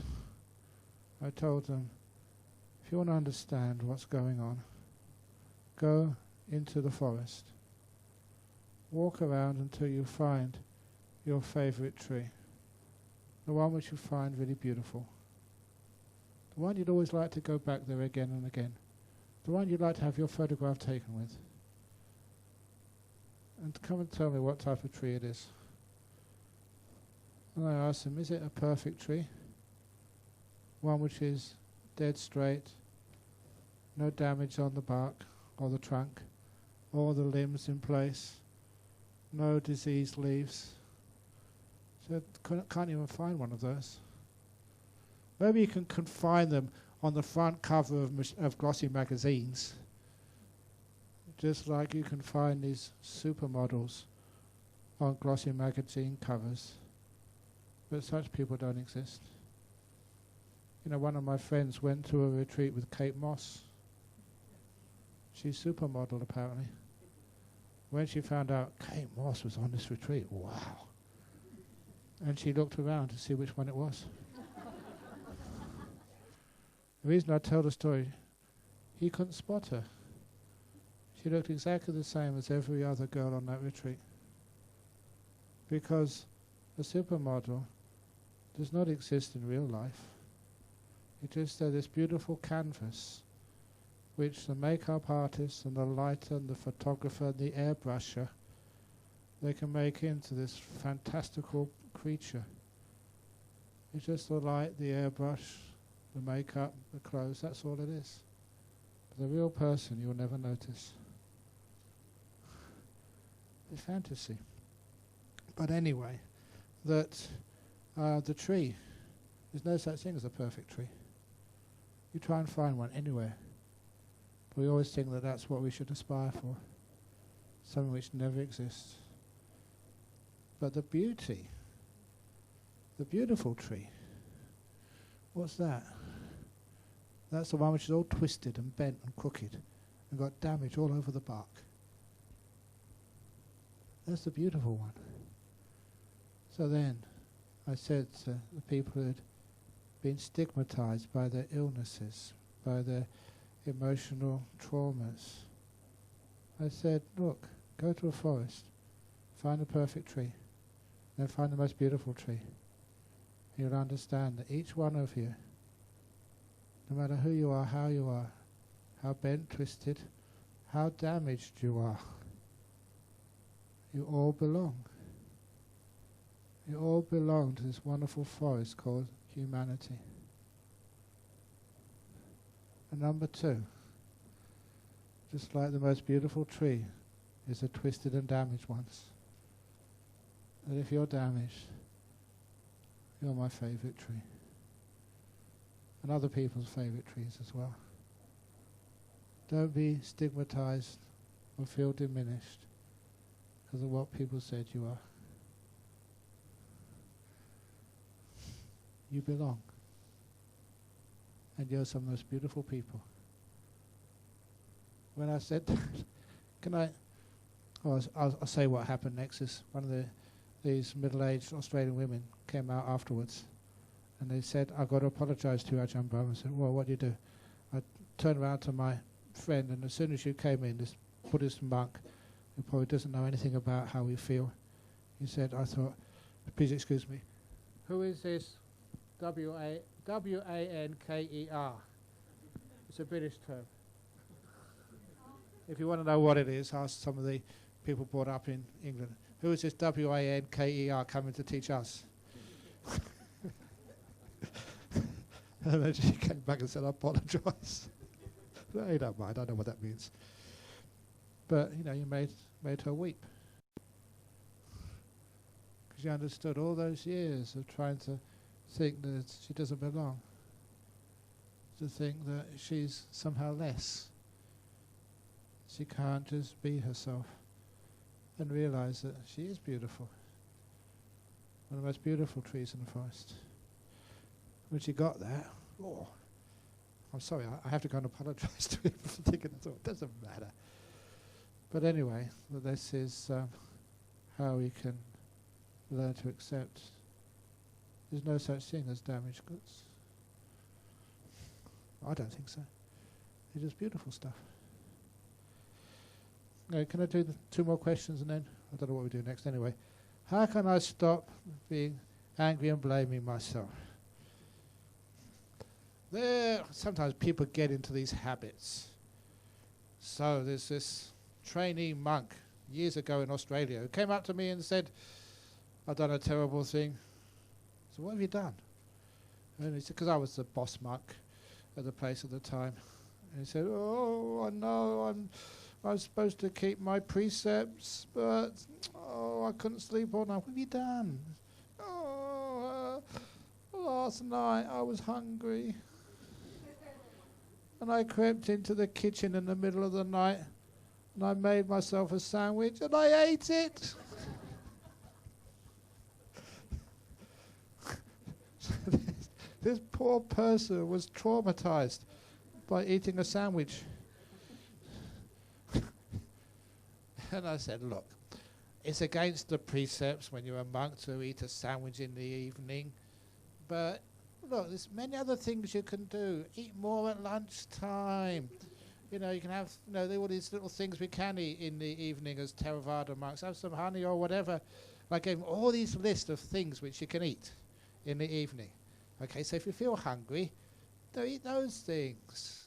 I told them, if you want to understand what's going on, go into the forest. Walk around until you find your favourite tree, the one which you find really beautiful, the one you'd always like to go back there again and again, the one you'd like to have your photograph taken with, and come and tell me what type of tree it is. And I asked them, is it a perfect tree? One which is dead straight, no damage on the bark or the trunk, all the limbs in place, no diseased leaves. So can't even find one of those. Maybe you can confine them on the front cover of glossy magazines, just like you can find these supermodels on glossy magazine covers. But such people don't exist. You know, one of my friends went to a retreat with Kate Moss. She's supermodel, apparently. When she found out Kate Moss was on this retreat, wow. And she looked around to see which one it was. The reason I tell the story, he couldn't spot her. She looked exactly the same as every other girl on that retreat. Because a supermodel does not exist in real life. It is this beautiful canvas which the makeup artist and the lighter and the photographer and the airbrusher, they can make into this fantastical creature. It's just the light, the airbrush, the makeup, the clothes, that's all it is. But the real person you'll never notice. It's fantasy. But anyway, that the tree, there's no such thing as a perfect tree. You try and find one anywhere. But we always think that that's what we should aspire for. Something which never exists. But the beauty, the beautiful tree, what's that? That's the one which is all twisted and bent and crooked and got damage all over the bark. That's the beautiful one. So then I said to the people who had been stigmatized by their illnesses, by their emotional traumas, I said, look, go to a forest, find a perfect tree, then find the most beautiful tree. You'll understand that each one of you No matter who you are, how bent, twisted, how damaged you are, you all belong. You all belong to this wonderful forest called humanity. And number 2, just like the most beautiful tree is the twisted and damaged ones. And if you're damaged, you're my favourite tree. And other people's favourite trees as well. Don't be stigmatised or feel diminished because of what people said you are. You belong. And you're some of the most beautiful people. When I said that, can I... Oh, I'll say what happened next. Is one of these middle-aged Australian women came out afterwards and they said, I've got to apologise to Ajahn Brahm. I said, well, what do you do? I turned around to my friend, and as soon as you came in, this Buddhist monk, who probably doesn't know anything about how we feel, he said, I thought, please excuse me, who is this W-A-N-K-E-R? It's a British term. If you want to know what it is, ask some of the people brought up in England. Who is this W-A-N-K-E-R coming to teach us? And then she came back and said, I apologise. I don't mind, I know what that means. But, you know, you made her weep. Because you understood all those years of trying to think that she doesn't belong. To think that she's somehow less. She can't just be herself. And realise that she is beautiful. One of the most beautiful trees in the forest. When she got that, oh, I'm sorry, I have to go and apologise to him for thinking that. It doesn't matter. But anyway, this is how we can learn to accept. There's no such thing as damaged goods. I don't think so. It's just beautiful stuff. Okay, can I do 2 more questions and then I don't know what we do next anyway. How can I stop being angry and blaming myself? Sometimes people get into these habits. So there's this trainee monk years ago in Australia who came up to me and said, I've done a terrible thing. So what have you done? And he said, because I was the boss monk at the place at the time. And he said, oh, I know I'm supposed to keep my precepts, but I couldn't sleep all night. What have you done? Last night I was hungry. And I crept into the kitchen in the middle of the night and I made myself a sandwich and I ate it. This poor person was traumatized by eating a sandwich. And I said, look, it's against the precepts when you're a monk to eat a sandwich in the evening, but look, there's many other things you can do. Eat more at lunchtime. You know, you can have, you know, all these little things we can eat in the evening as Theravada monks. Have some honey or whatever. I gave them all these lists of things which you can eat in the evening. Okay, so if you feel hungry, don't eat those things.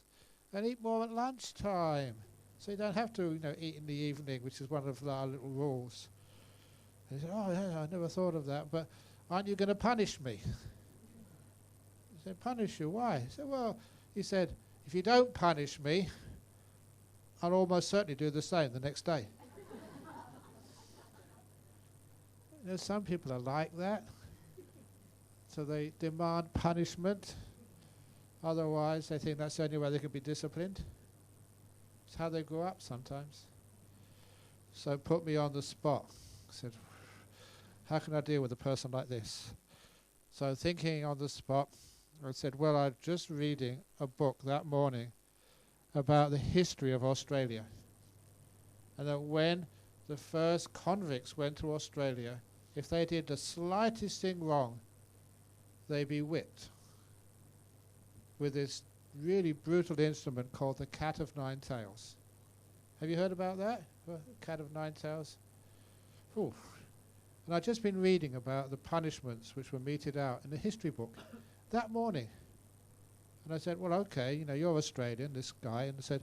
And eat more at lunchtime. So you don't have to, you know, eat in the evening, which is one of our little rules. And he said, oh, yeah, I never thought of that, but aren't you going to punish me? He said, punish you? Why? He said, well, he said, if you don't punish me, I'll almost certainly do the same the next day. You know, some people are like that. So they demand punishment. Otherwise, they think that's the only way they can be disciplined. It's how they grow up sometimes. So put me on the spot. I said, how can I deal with a person like this? So thinking on the spot, I said, well, I'm just reading a book that morning about the history of Australia. And that when the first convicts went to Australia, if they did the slightest thing wrong, they'd be whipped with this really brutal instrument called the cat of 9 tails. Have you heard about that? Cat of 9 tails? Ooh. And I'd just been reading about the punishments which were meted out in the history book that morning. And I said, well, okay, you're Australian, this guy. And I said,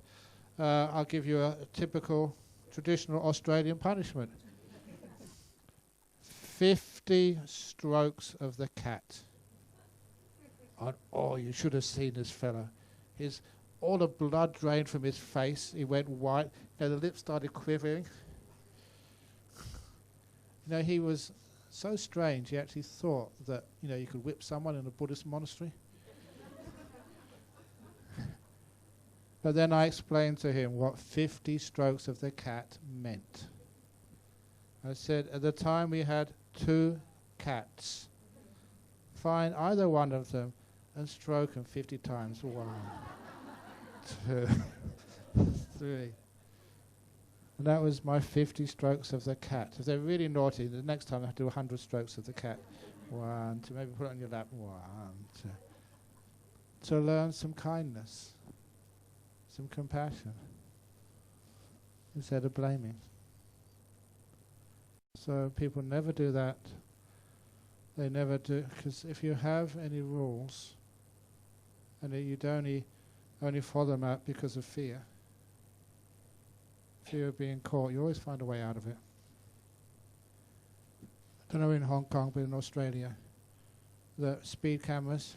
I'll give you a typical traditional Australian punishment. 50 strokes of the cat. Oh, you should have seen this fella. All the blood drained from his face. He went white. The lips started quivering. He was so strange. He actually thought that, you could whip someone in a Buddhist monastery. But then I explained to him what 50 strokes of the cat meant. I said, at the time we had 2 cats. Find either one of them and stroke them 50 times. 1, 2, 3. And that was my 50 strokes of the cat. If they're really naughty, the next time I have to do 100 strokes of the cat. 1, 2, maybe put it on your lap. 1, 2. To learn some kindness, some compassion, instead of blaming. So people never do that. They never do, because if you have any rules, and you'd only follow them out because of fear of being caught, you always find a way out of it. I don't know in Hong Kong, but in Australia, the speed cameras,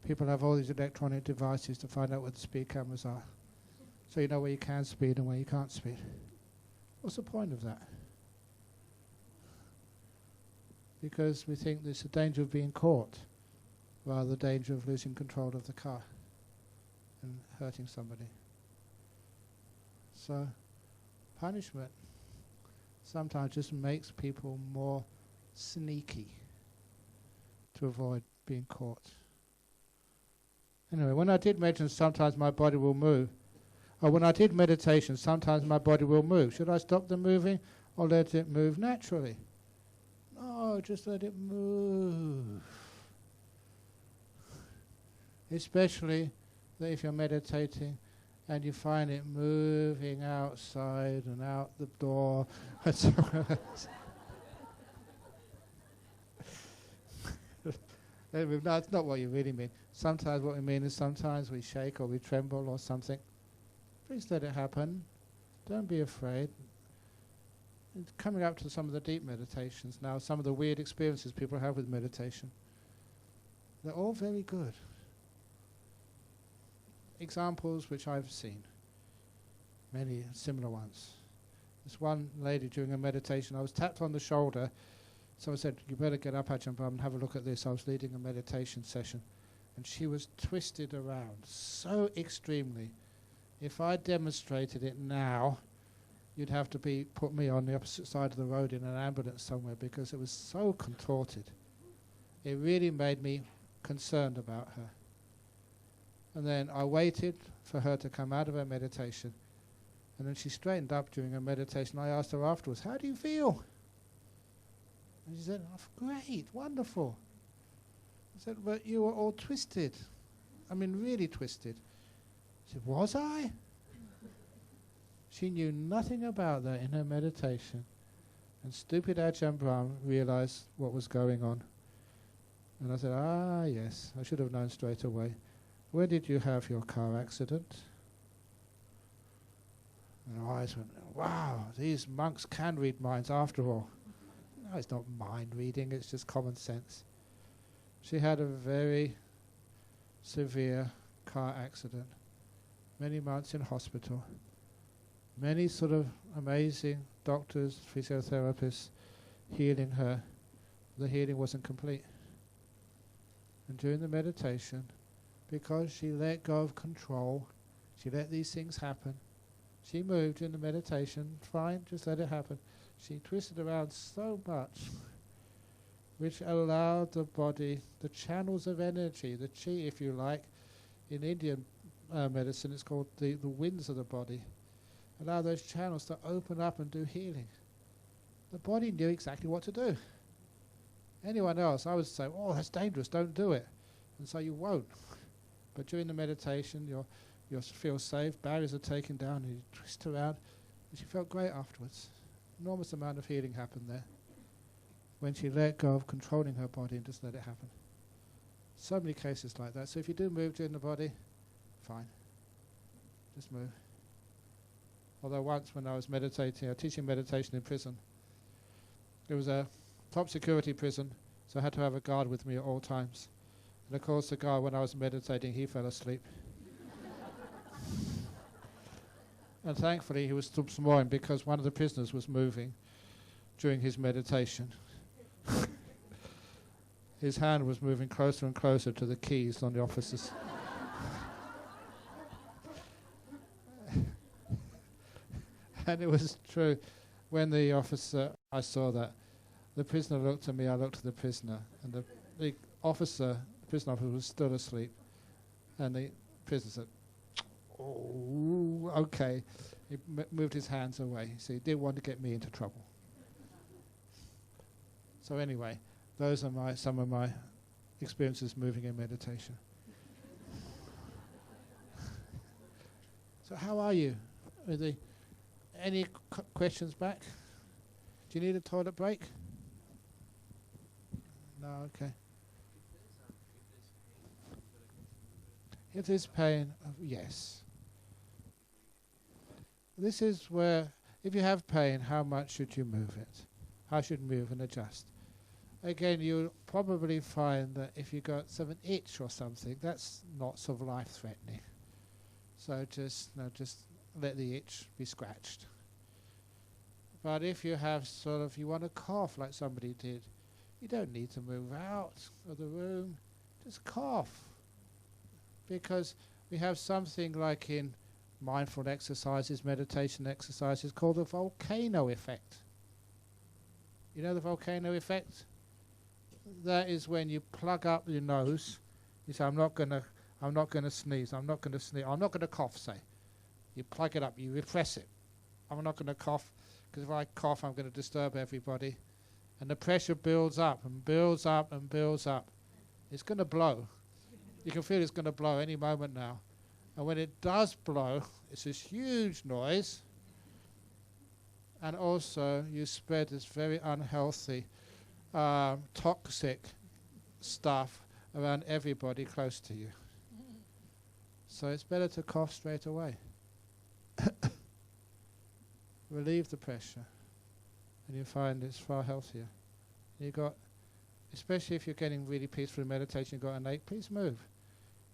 people have all these electronic devices to find out what the speed cameras are. So you know where you can speed and where you can't speed. What's the point of that? Because we think there's a danger of being caught, rather than the danger of losing control of the car and hurting somebody. So punishment sometimes just makes people more sneaky to avoid being caught. Anyway, when I did mention sometimes my body will move, or when I did meditation, sometimes my body will move. Should I stop the moving or let it move naturally? No, just let it move. Especially that if you're meditating and you find it moving outside and out the door. That's not what you really mean. Sometimes what we mean is sometimes we shake or we tremble or something. Please let it happen. Don't be afraid. It's coming up to some of the deep meditations now, some of the weird experiences people have with meditation. They're all very good. Examples which I've seen, many similar ones. This one lady during a meditation, I was tapped on the shoulder. Someone said, you better get up, Ajahn Brahm, and have a look at this. I was leading a meditation session, and she was twisted around so extremely. If I demonstrated it now, you'd have to put me on the opposite side of the road in an ambulance somewhere, because it was so contorted. It really made me concerned about her. And then I waited for her to come out of her meditation, and then she straightened up during her meditation. I asked her afterwards, how do you feel? And she said, oh, great, wonderful. I said, but you were all twisted. I mean, really twisted. She said, was I? She knew nothing about that in her meditation. And stupid Ajahn Brahm realized what was going on. And I said, yes, I should have known straight away. Where did you have your car accident? And her eyes went, wow, these monks can read minds after all. No, it's not mind reading, it's just common sense. She had a very severe car accident, many months in hospital, many sort of amazing doctors, physiotherapists healing her. The healing wasn't complete. And during the meditation, because she let go of control, she let these things happen. She moved in the meditation, fine, just let it happen. She twisted around so much, which allowed the body, the channels of energy, the chi, if you like, in Indian medicine it's called the winds of the body, allow those channels to open up and do healing. The body knew exactly what to do. Anyone else, I would say, oh, that's dangerous, don't do it. And so you won't. But during the meditation, you feel safe, barriers are taken down, and you twist around, and she felt great afterwards. Enormous amount of healing happened there when she let go of controlling her body and just let it happen. So many cases like that. So if you do move during the body, fine. Just move. Although once when I was meditating, teaching meditation in prison, it was a top security prison, so I had to have a guard with me at all times. And of course the guard, when I was meditating, he fell asleep. And thankfully he was still snoring because one of the prisoners was moving during his meditation. His hand was moving closer and closer to the keys on the officers. And it was true. When the officer, I saw that, the prisoner looked at me, I looked at the prisoner, and the prison officer was still asleep. And the prisoner said, "Oh, okay." He moved his hands away, so he didn't want to get me into trouble. So anyway, those are some of my experiences moving in meditation. So how are you? Any questions back? Do you need a toilet break? No, okay. If there's pain, yes. This is where, if you have pain, how much should you move it? How should you move and adjust? Again, you'll probably find that if you got some itch or something, that's not sort of life-threatening. So just let the itch be scratched. But if you have you want to cough like somebody did, you don't need to move out of the room. Just cough. Because we have something like in mindful exercises, meditation exercises, called the volcano effect. You know the volcano effect? That is when you plug up your nose. You say, I'm not going to sneeze, I'm not going to cough, say. You plug it up, you repress it. I'm not going to cough, because if I cough, I'm going to disturb everybody. And the pressure builds up and builds up and builds up. It's going to blow. You can feel it's going to blow any moment now. And when it does blow, it's this huge noise. And also, you spread this very unhealthy, toxic stuff around everybody close to you. So it's better to cough straight away. Relieve the pressure, and you find it's far healthier. Especially if you're getting really peaceful in meditation, you've got an ache, please move.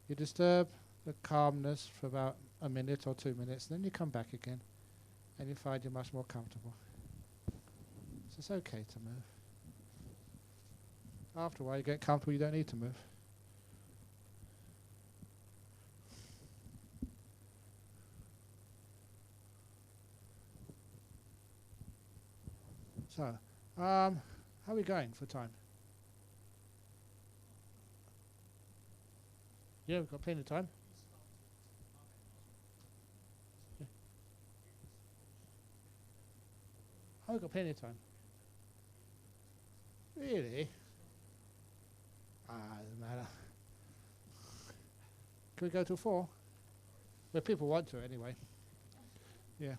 You disturb the calmness for about a minute or 2 minutes, then you come back again, and you find you're much more comfortable. So it's okay to move. After a while you get comfortable, you don't need to move. So, how are we going for time? Yeah, we've got plenty of time. Yeah. Oh, we've got plenty of time. Really? Doesn't matter. Can we go to 4? Well, people want to anyway. Yeah.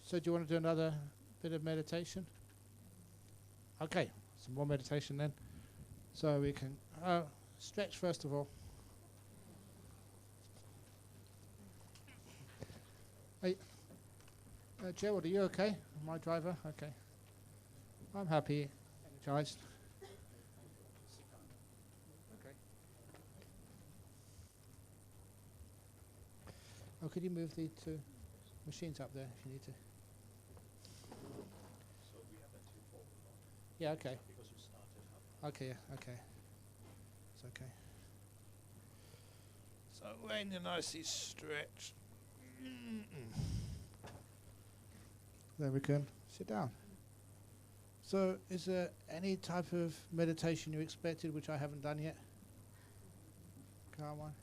So do you want to do another bit of meditation? Okay, some more meditation then. So we can stretch first of all. Hey, Gerald, are you okay? My driver? Okay. I'm happy, energized. Okay. Oh, could you move the 2 machines up there if you need to? So we have that 2 forward. Yeah, okay. Because you started up. Okay, yeah, okay. It's okay. So when you're nicely stretched, then we can sit down. So is there any type of meditation you expected which I haven't done yet? Calm one?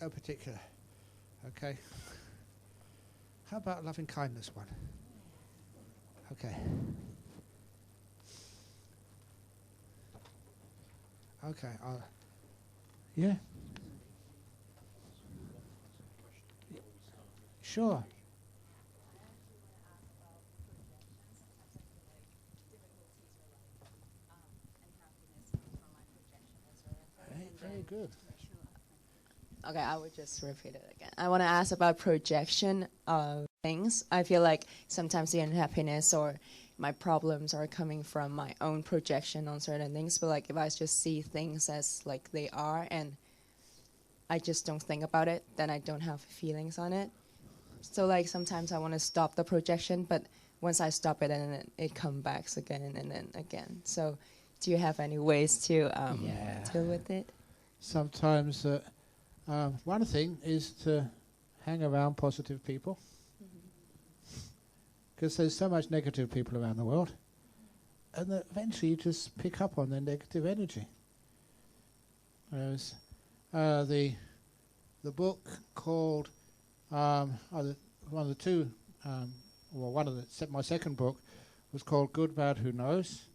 No particular. Okay. How about loving kindness one? Okay. Okay, yeah. Sure. good. Okay, I would just repeat it again. I want to ask about projection of things. I feel like sometimes the unhappiness or my problems are coming from my own projection on certain things. But like if I just see things as like they are and I just don't think about it, then I don't have feelings on it. So like sometimes I want to stop the projection, but once I stop it, and then it comes back again and then again. So do you have any ways to deal with it? Sometimes one thing is to hang around positive people, because there's so much negative people around the world, and that eventually you just pick up on their negative energy. Whereas the book called my second book was called Good, Bad, Who Knows,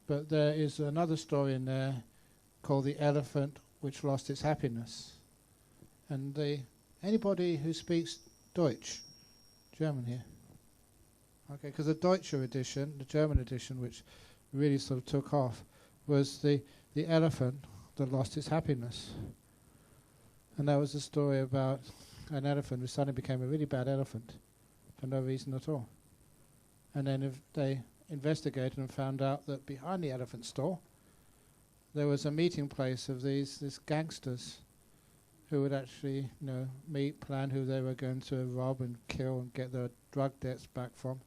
but there is another story in there called The Elephant Which Lost Its Happiness. And anybody who speaks Deutsch, German here? Okay, because the Deutsche edition, the German edition, which really sort of took off, was the elephant that lost its happiness. And that was a story about an elephant who suddenly became a really bad elephant for no reason at all. And then they investigated and found out that behind the elephant stall there was a meeting place of these gangsters who would actually, meet, plan who they were going to rob and kill and get their drug debts back from.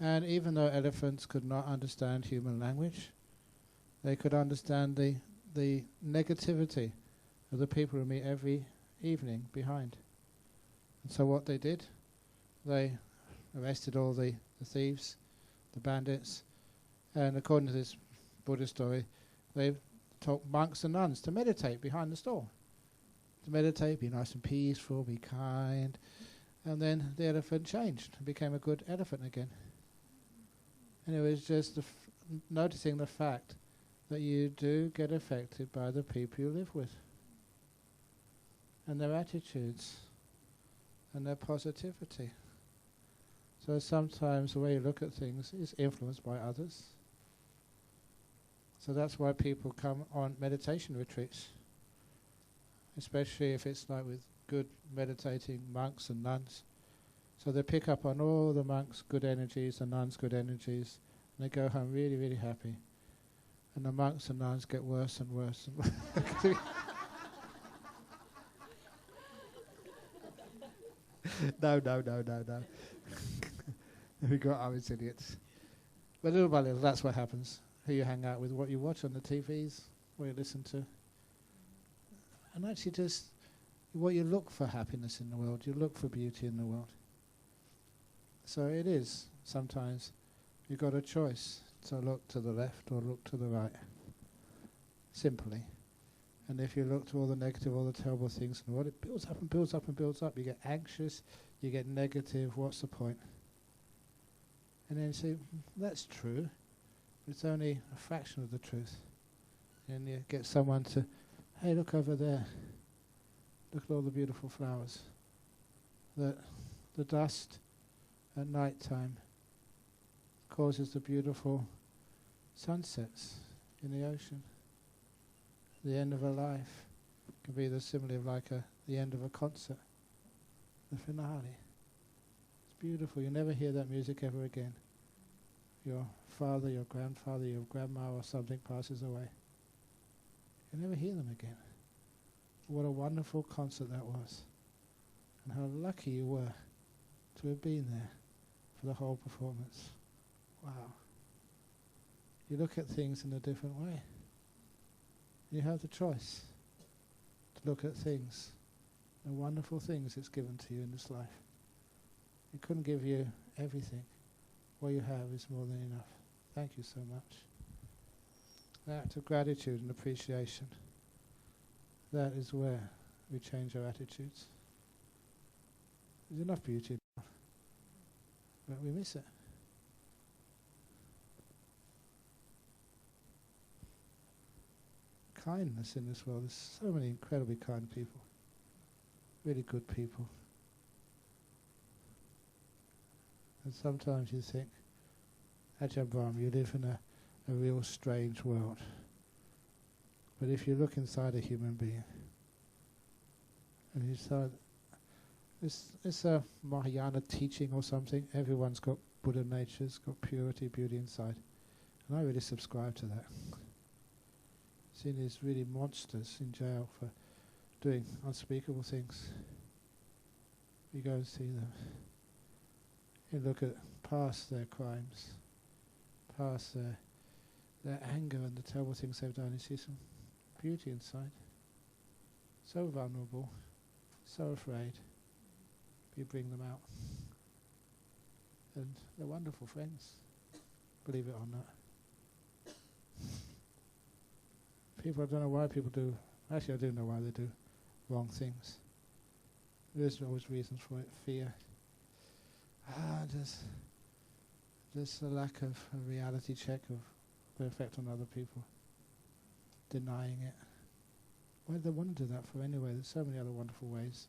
And even though elephants could not understand human language, they could understand the negativity of the people who meet every evening behind. And so what they did, they arrested all the thieves, the bandits, and according to this Buddhist story, they taught monks and nuns to meditate behind the stall. To meditate, be nice and peaceful, be kind. And then the elephant changed and became a good elephant again. And it was just noticing the fact that you do get affected by the people you live with, and their attitudes, and their positivity. So sometimes the way you look at things is influenced by others. So that's why people come on meditation retreats, especially if it's like with good meditating monks and nuns. So they pick up on all the monks' good energies, the nuns' good energies, and they go home really, really happy. And the monks and nuns get worse and worse and worse. No. We got our idiots. But little by little, that's what happens. Who you hang out with, what you watch on the TVs, what you listen to. And actually just what you look for happiness in the world, you look for beauty in the world. So it is, sometimes, you've got a choice to look to the left or look to the right. Simply. And if you look to all the negative, all the terrible things in the world, it builds up and builds up and builds up. You get anxious, you get negative, what's the point? And then you say, that's true. It's only a fraction of the truth. And you get someone to, hey, look over there. Look at all the beautiful flowers. The dust at night time causes the beautiful sunsets in the ocean. The end of a life can be the simile of like the end of a concert, the finale. It's beautiful. You never hear that music ever again. Your father, your grandfather, your grandma or something passes away. You never hear them again. What a wonderful concert that was. And how lucky you were to have been there for the whole performance. Wow. You look at things in a different way. You have the choice to look at things, the wonderful things it's given to you in this life. It couldn't give you everything. What you have is more than enough. Thank you so much. An act of gratitude and appreciation. That is where we change our attitudes. There's enough beauty, but we miss it. Kindness in this world. There's so many incredibly kind people. Really good people. And sometimes you think, Ajahn Brahm, you live in a real strange world. But if you look inside a human being, and you start, it's a Mahayana teaching or something. Everyone's got Buddha natures, got purity, beauty inside. And I really subscribe to that. Seen these really monsters in jail for doing unspeakable things. You go and see them. You look at past their crimes, past their anger and the terrible things they've done. You see some beauty inside. So vulnerable, so afraid. You bring them out. And they're wonderful friends, believe it or not. People, I don't know why people do, actually I do know why they do wrong things. There's always reasons for it. Fear. Just a lack of a reality check of the effect on other people. Denying it. Why do they want to do that for anyway? There's so many other wonderful ways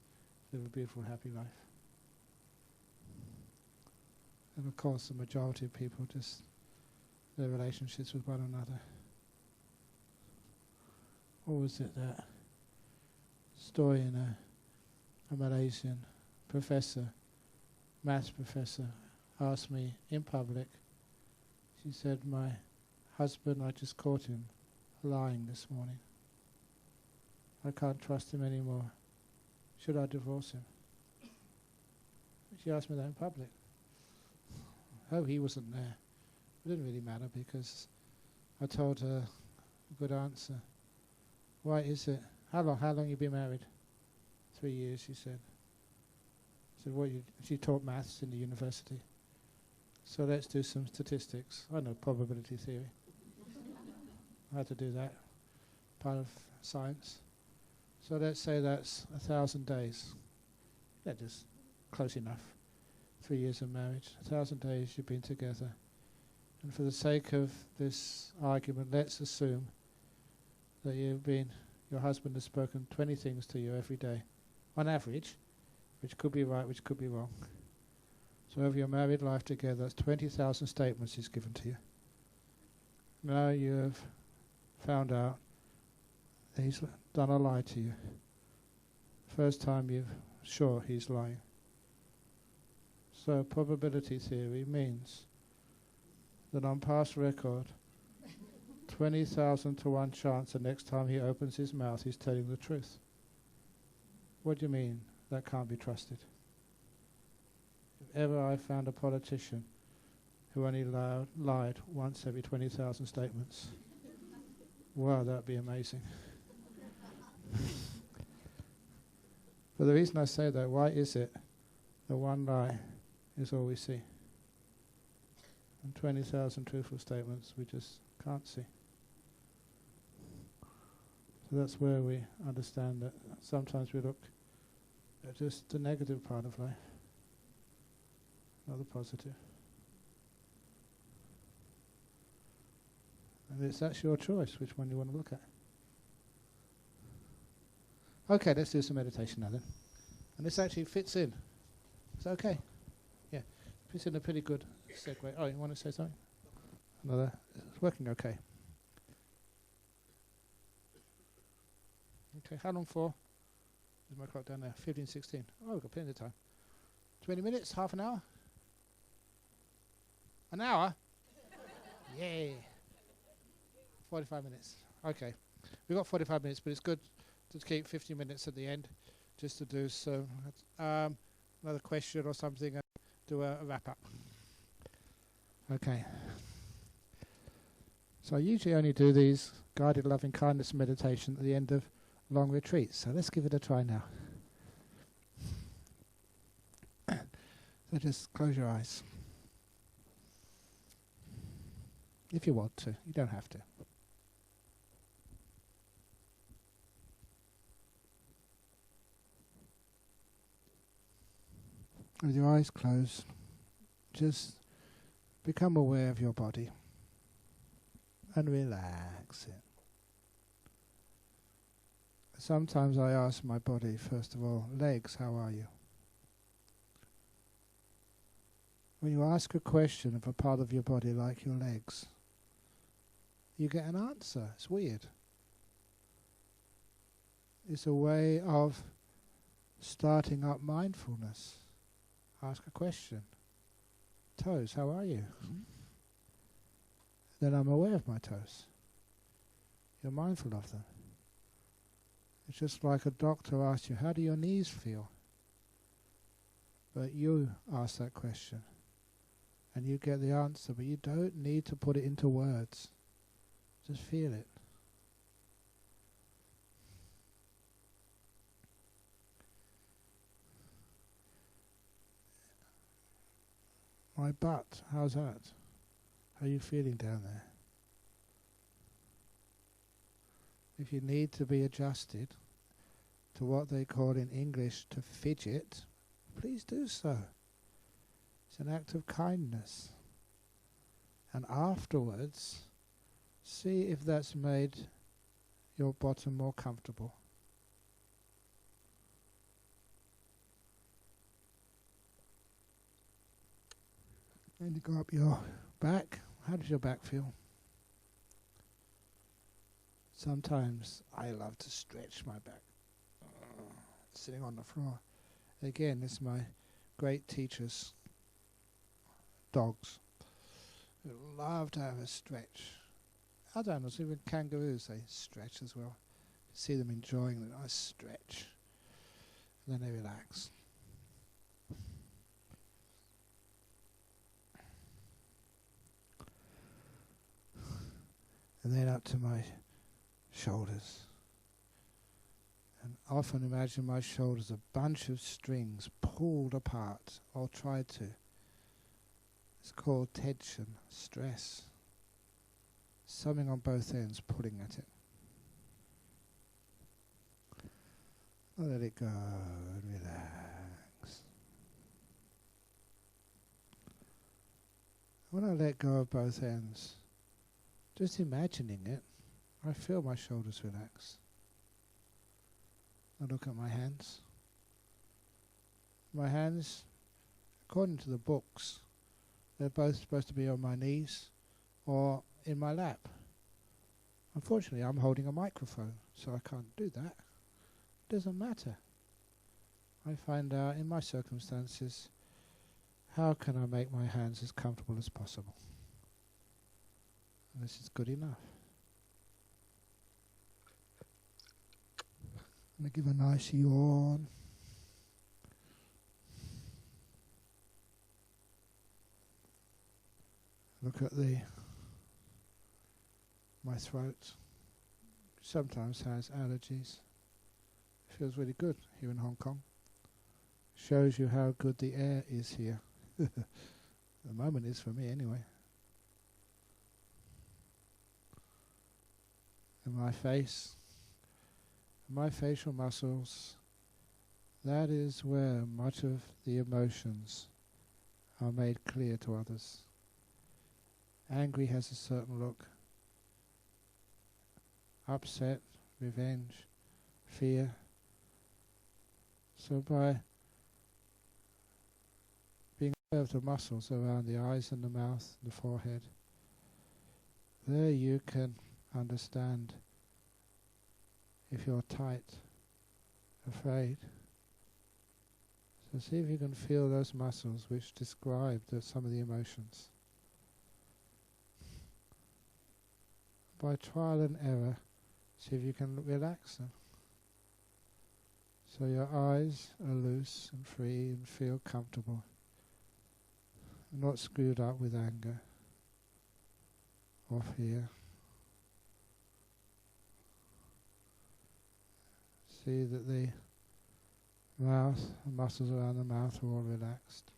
to live a beautiful, happy life. And of course, the majority of people just their relationships with one another. What was it, that story in a Malaysian professor, maths professor, asked me in public, she said, my husband, I just caught him lying this morning. I can't trust him anymore. Should I divorce him? She asked me that in public. Oh, he wasn't there. It didn't really matter because I told her a good answer. Why is it? How long you been married? 3 years, she said. I said, she taught maths in the university. So let's do some statistics. I know probability theory. I had to do that. Part of science. So let's say that's 1,000 days. Yeah, just close enough. 3 years of marriage. 1,000 days you've been together. And for the sake of this argument, let's assume that your husband has spoken 20 things to you every day, on average, which could be right, which could be wrong. So over your married life together, that's 20,000 statements he's given to you. Now you have found out that he's done a lie to you. First time you're sure he's lying. So probability theory means that on past record, 20,000 to 1 chance the next time he opens his mouth he's telling the truth. What do you mean that can't be trusted? If ever I found a politician who only lied once every 20,000 statements, wow, that'd be amazing. But the reason I say that, why is it the one lie is all we see? And 20,000 truthful statements we just can't see. So that's where we understand that sometimes we look at just the negative part of life, not the positive. And that's your choice, which one you want to look at. Okay, let's do some meditation now then. And this actually fits in. Is that okay? Yeah, fits in a pretty good segue. Oh, you want to say something? Another? It's working okay. Okay, how long for? There's my clock down there. 15, 16. Oh, we've got plenty of time. 20 minutes? Half an hour? An hour? Yay. 45 minutes. Okay. We've got 45 minutes, but it's good to keep 50 minutes at the end just to do so. Another question or something, do a wrap-up. Okay. So I usually only do these guided loving kindness meditation at the end of long retreats. So let's give it a try now. So just close your eyes. If you want to. You don't have to. With your eyes closed, just become aware of your body and relax it. Sometimes I ask my body, first of all, legs, how are you? When you ask a question of a part of your body like your legs, you get an answer. It's weird. is a way of starting up mindfulness. Ask a question. Toes, how are you? Then I'm aware of my toes. You're mindful of them. It's just like a doctor asks you, how do your knees feel? But you ask that question and you get the answer, but you don't need to put it into words. Just feel it. My butt, how's that? How are you feeling down there? If you need to be adjusted to what they call in English to fidget, please do so. It's an act of kindness. And afterwards, see if that's made your bottom more comfortable. And you go up your back. How does your back feel? Sometimes I love to stretch my back. Sitting on the floor. Again, it's my great teachers, dogs, who love to have a stretch. Other animals, even kangaroos, they stretch as well. You see them enjoying the nice stretch. And then they relax. And then up to my shoulders. And often imagine my shoulders a bunch of strings pulled apart, or tried to. It's called tension, stress. Something on both ends pulling at it. Let it go and relax. When I let go of both ends, just imagining it, I feel my shoulders relax. I look at my hands. My hands, according to the books, they're both supposed to be on my knees or in my lap. Unfortunately, I'm holding a microphone, so I can't do that. Doesn't matter. I find out in my circumstances, how can I make my hands as comfortable as possible? And this is good enough. I'm going to give a nice yawn. Look at my throat. Sometimes has allergies. Feels really good here in Hong Kong. Shows you how good the air is here. At the moment is for me anyway. And my face, my facial muscles, that is where much of the emotions are made clear to others. Angry has a certain look. Upset, revenge, fear. So by being aware of the muscles around the eyes and the mouth, the forehead, there you can understand if you're tight, afraid. So see if you can feel those muscles which describe some of the emotions. By trial and error, see if you can relax them. So your eyes are loose and free and feel comfortable. Not screwed up with anger or fear. See that the mouth, the muscles around the mouth are all relaxed.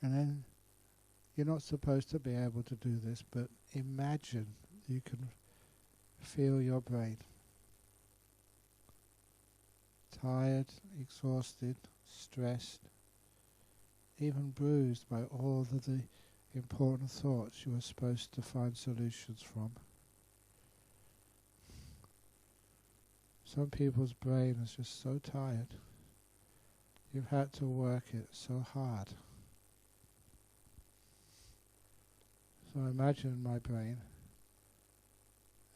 And then you're not supposed to be able to do this, but imagine you can feel your brain. Tired, exhausted, stressed, even bruised by all of the important thoughts you were supposed to find solutions from. Some people's brain is just so tired. You've had to work it so hard. So I imagine my brain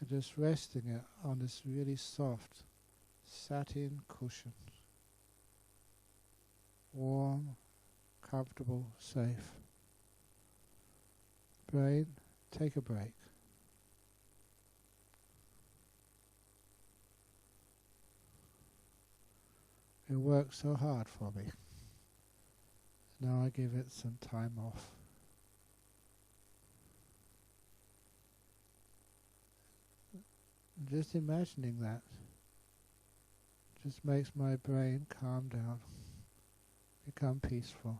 and just resting it on this really soft satin cushion. Warm, comfortable, safe. Brain, take a break. It worked so hard for me. Now I give it some time off. Just imagining that just makes my brain calm down, become peaceful.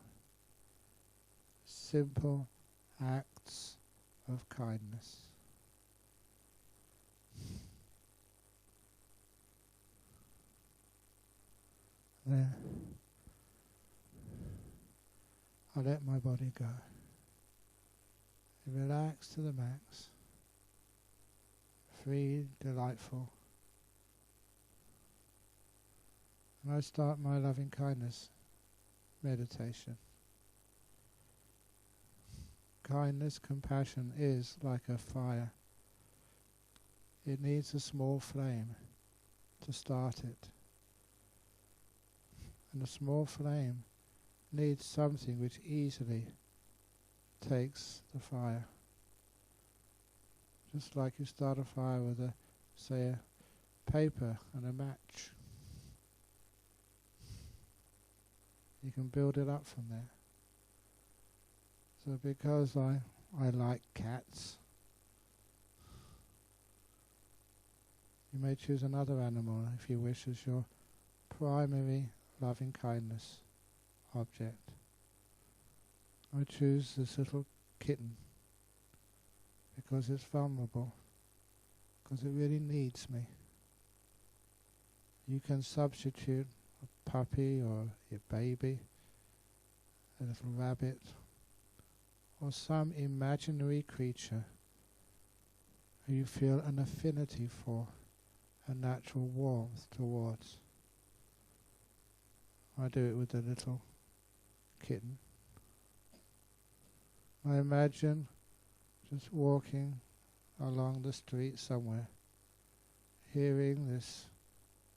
Simple acts of kindness. Then I let my body go. Relax to the max. Free, delightful. And I start my loving kindness meditation. Kindness, compassion is like a fire. It needs a small flame to start it. And a small flame needs something which easily takes the fire. Just like you start a fire with a paper and a match. You can build it up from there. So because I like cats, you may choose another animal if you wish as your primary loving kindness object. I choose this little kitten because it's vulnerable, because it really needs me. You can substitute a puppy or your baby, a little rabbit, or some imaginary creature who you feel an affinity for, a natural warmth towards. I do it with the little kitten. I imagine just walking along the street somewhere, hearing this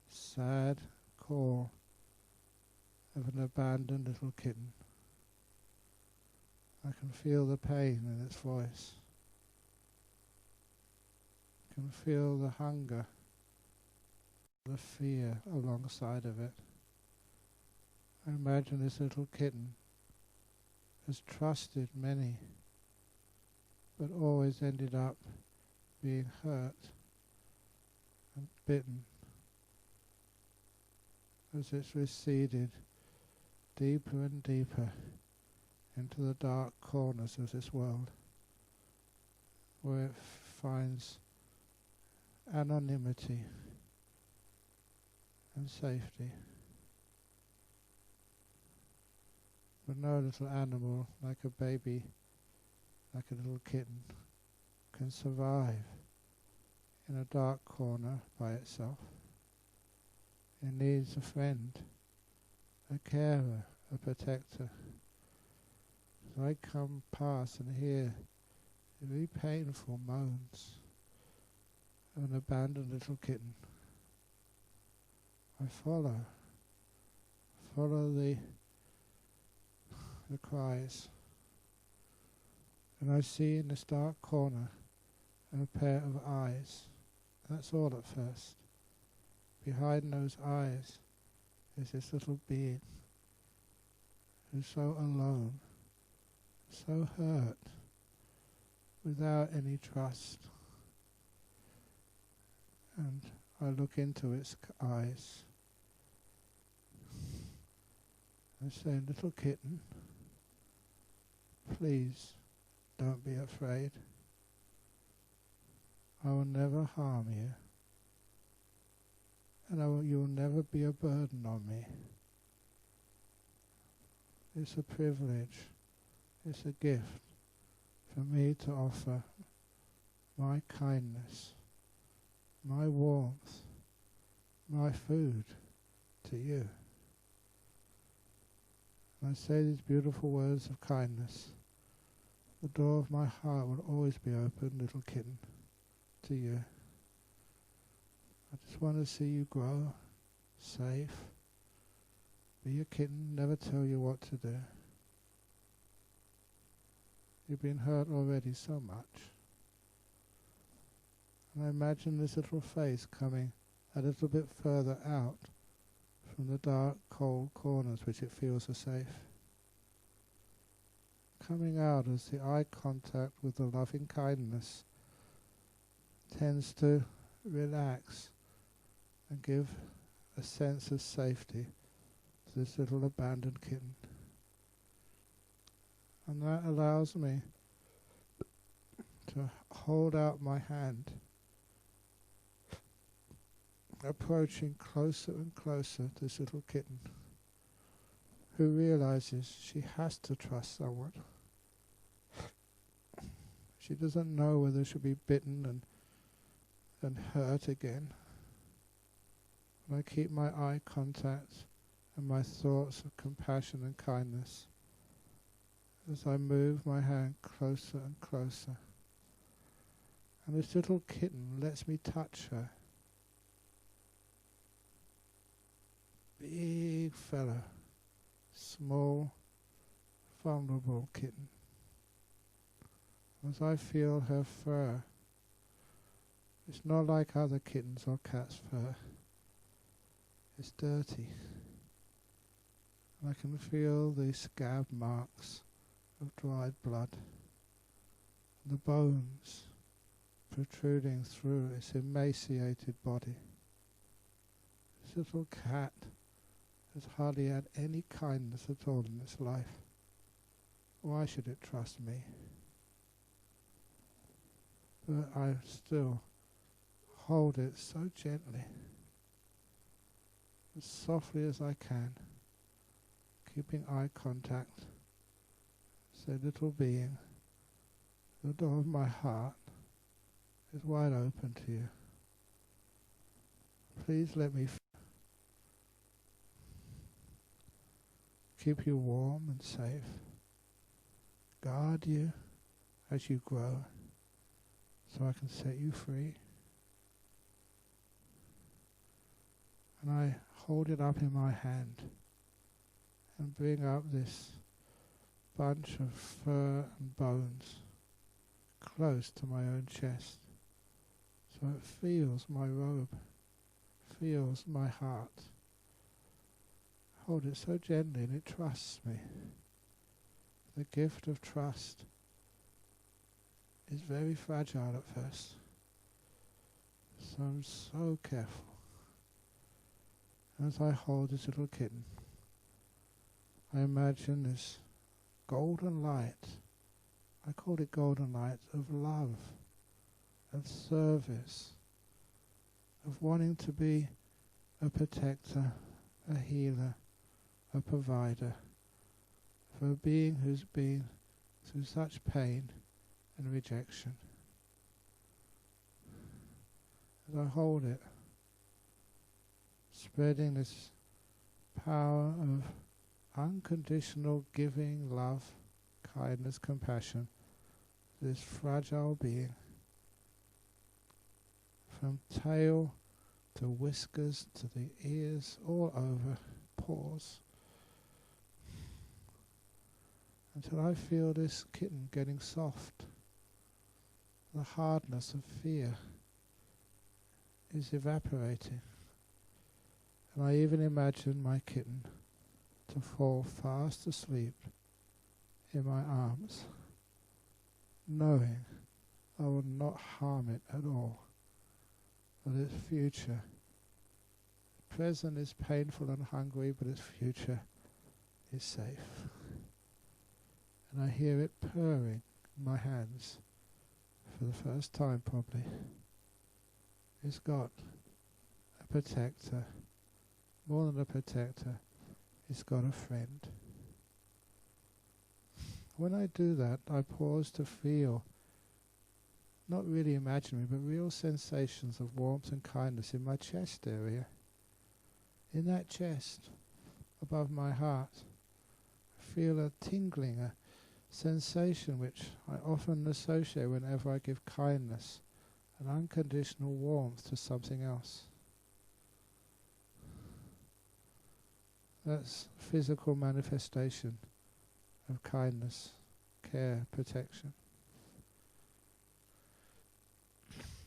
sad call of an abandoned little kitten. I can feel the pain in its voice. I can feel the hunger, the fear alongside of it. I imagine this little kitten has trusted many, but always ended up being hurt and bitten as it's receded deeper and deeper into the dark corners of this world, where it finds anonymity and safety. But no little animal, like a baby, like a little kitten, can survive in a dark corner by itself. It needs a friend, a carer, a protector. So I come past and hear the very painful moans of an abandoned little kitten. I follow the cries, and I see in this dark corner a pair of eyes. That's all at first. Behind those eyes is this little being who's so alone, so hurt, without any trust. And I look into its eyes. I say, little kitten, please don't be afraid. I will never harm you, and you will never be a burden on me. It's a privilege, it's a gift for me to offer my kindness, my warmth, my food to you. And I say these beautiful words of kindness. The door of my heart will always be open, little kitten, to you. I just want to see you grow, safe, be a kitten, never tell you what to do. You've been hurt already so much. And I imagine this little face coming a little bit further out from the dark, cold corners which it feels are safe. Coming out as the eye contact with the loving kindness tends to relax and give a sense of safety to this little abandoned kitten. And that allows me to hold out my hand, approaching closer and closer to this little kitten, who realizes she has to trust someone. She doesn't know whether she'll be bitten and hurt again. And I keep my eye contact and my thoughts of compassion and kindness as I move my hand closer and closer. And this little kitten lets me touch her. Big fella, small, vulnerable kitten. As I feel her fur, it's not like other kittens or cats' fur. It's dirty. And I can feel the scab marks of dried blood, the bones protruding through its emaciated body. This little cat has hardly had any kindness at all in its life. Why should it trust me? But I still hold it so gently, as softly as I can, keeping eye contact. Say, little being, the door of my heart is wide open to you. Please let me keep you warm and safe, guard you as you grow, so I can set you free. And I hold it up in my hand and bring up this bunch of fur and bones close to my own chest, so it feels my robe, feels my heart. Hold it so gently and it trusts me. The gift of trust is very fragile at first, so I'm so careful. As I hold this little kitten, I imagine this golden light, I call it golden light, of love, of service, of wanting to be a protector, a healer, a provider, for a being who's been through such pain and rejection. As I hold it, spreading this power of unconditional giving, love, kindness, compassion, this fragile being, from tail to whiskers to the ears, all over, paws, until I feel this kitten getting soft. The hardness of fear is evaporating. And I even imagine my kitten to fall fast asleep in my arms, knowing I will not harm it at all, but its future, present is painful and hungry, but its future is safe. And I hear it purring in my hands for the first time probably. It's got a protector. More than a protector, it's got a friend. When I do that, I pause to feel, not really imaginary, but real sensations of warmth and kindness in my chest area. In that chest, above my heart, I feel a tingling, a sensation which I often associate whenever I give kindness, an unconditional warmth to something else. That's physical manifestation of kindness, care, protection.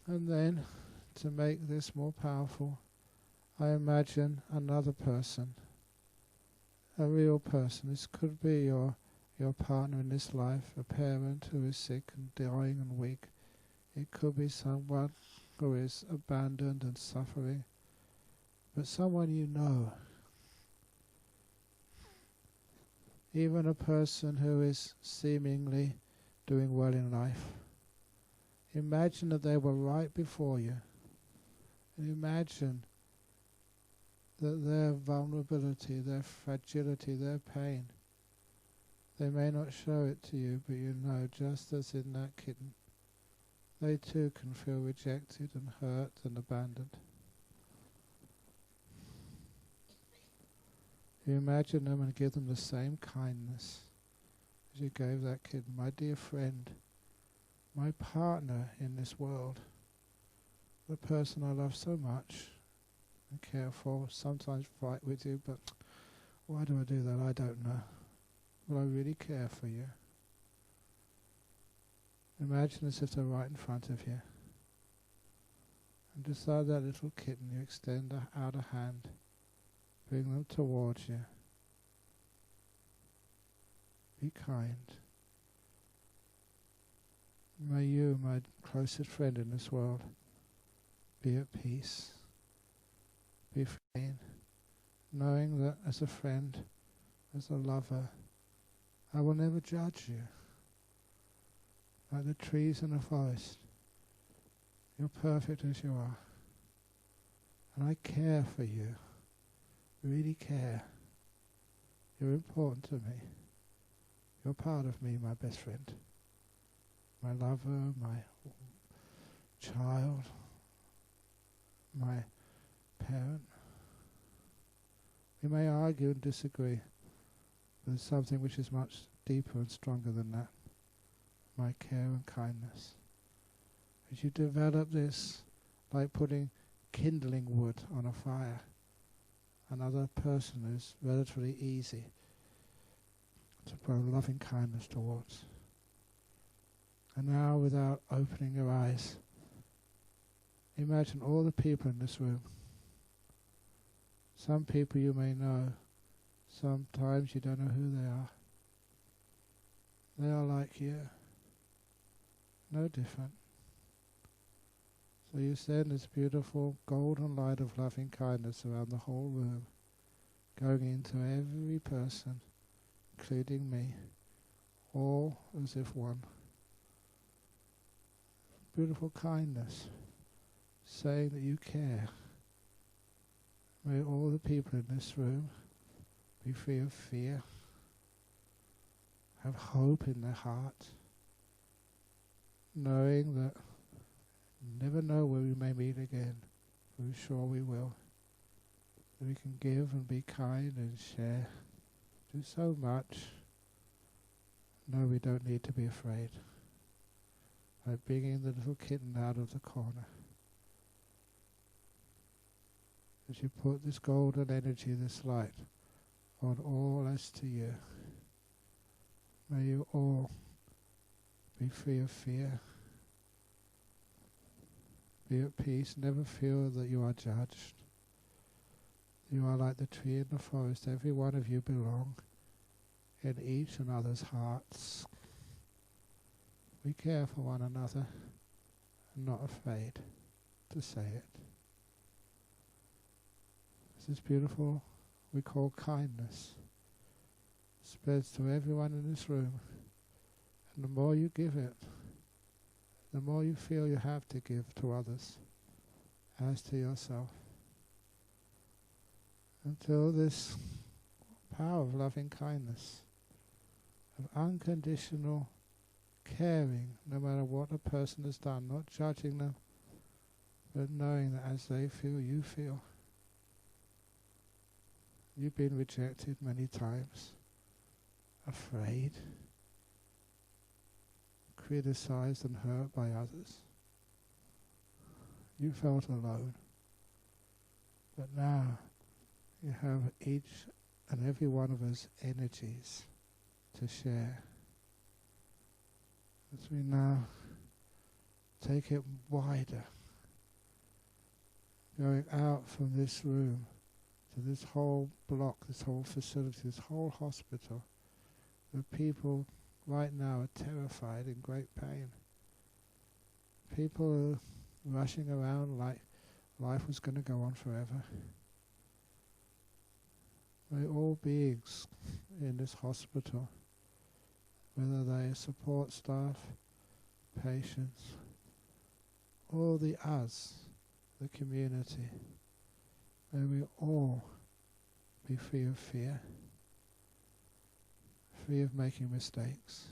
And then, to make this more powerful, I imagine another person, a real person. This could be your partner in this life, a parent who is sick and dying and weak. It could be someone who is abandoned and suffering, but someone you know. Even a person who is seemingly doing well in life. Imagine that they were right before you. And imagine that their vulnerability, their fragility, their pain, they may not show it to you, but you know, just as in that kitten, they too can feel rejected and hurt and abandoned. You imagine them and give them the same kindness as you gave that kitten. My dear friend, my partner in this world, the person I love so much and care for, sometimes fight with you, but why do I do that? I don't know. But I really care for you. Imagine as if they're right in front of you. And just like that little kitten, you extend out a hand, bring them towards you. Be kind. May you, my closest friend in this world, be at peace, be free, knowing that as a friend, as a lover, I will never judge you. Like the trees in the forest, you're perfect as you are. And I care for you, really care. You're important to me. You're part of me, my best friend. My lover, my child, my parent. We may argue and disagree, but there's something which is much deeper and stronger than that. My care and kindness. As you develop this, like putting kindling wood on a fire, another person is relatively easy to grow loving kindness towards. And now, without opening your eyes, imagine all the people in this room. Some people you may know, sometimes you don't know who they are. They are like you, no different. So you send this beautiful golden light of loving kindness around the whole room, going into every person, including me, all as if one. Beautiful kindness, saying that you care. May all the people in this room be free of fear, have hope in their heart, knowing that you never know where we may meet again, but we're sure we will. That we can give and be kind and share, do so much. No, we don't need to be afraid. Like bringing the little kitten out of the corner. As you put this golden energy, this light, on all as to you, may you all be free of fear, be at peace, never feel that you are judged. You are like the tree in the forest, every one of you belong in each and other's hearts. We care for one another and not afraid to say it. This is beautiful, we call kindness. It spreads to everyone in this room. And the more you give it, the more you feel you have to give to others, as to yourself. Until this power of loving kindness of unconditional caring, no matter what a person has done, not judging them, but knowing that as they feel, you feel. You've been rejected many times, afraid, criticized and hurt by others. You felt alone. But now you have each and every one of us energies to share. As we now take it wider, going out from this room to this whole block, this whole facility, this whole hospital, where people right now are terrified, in great pain. People are rushing around like life was going to go on forever. May all beings in this hospital, whether they are support staff, patients, or the us, the community, may we all be free of fear, free of making mistakes,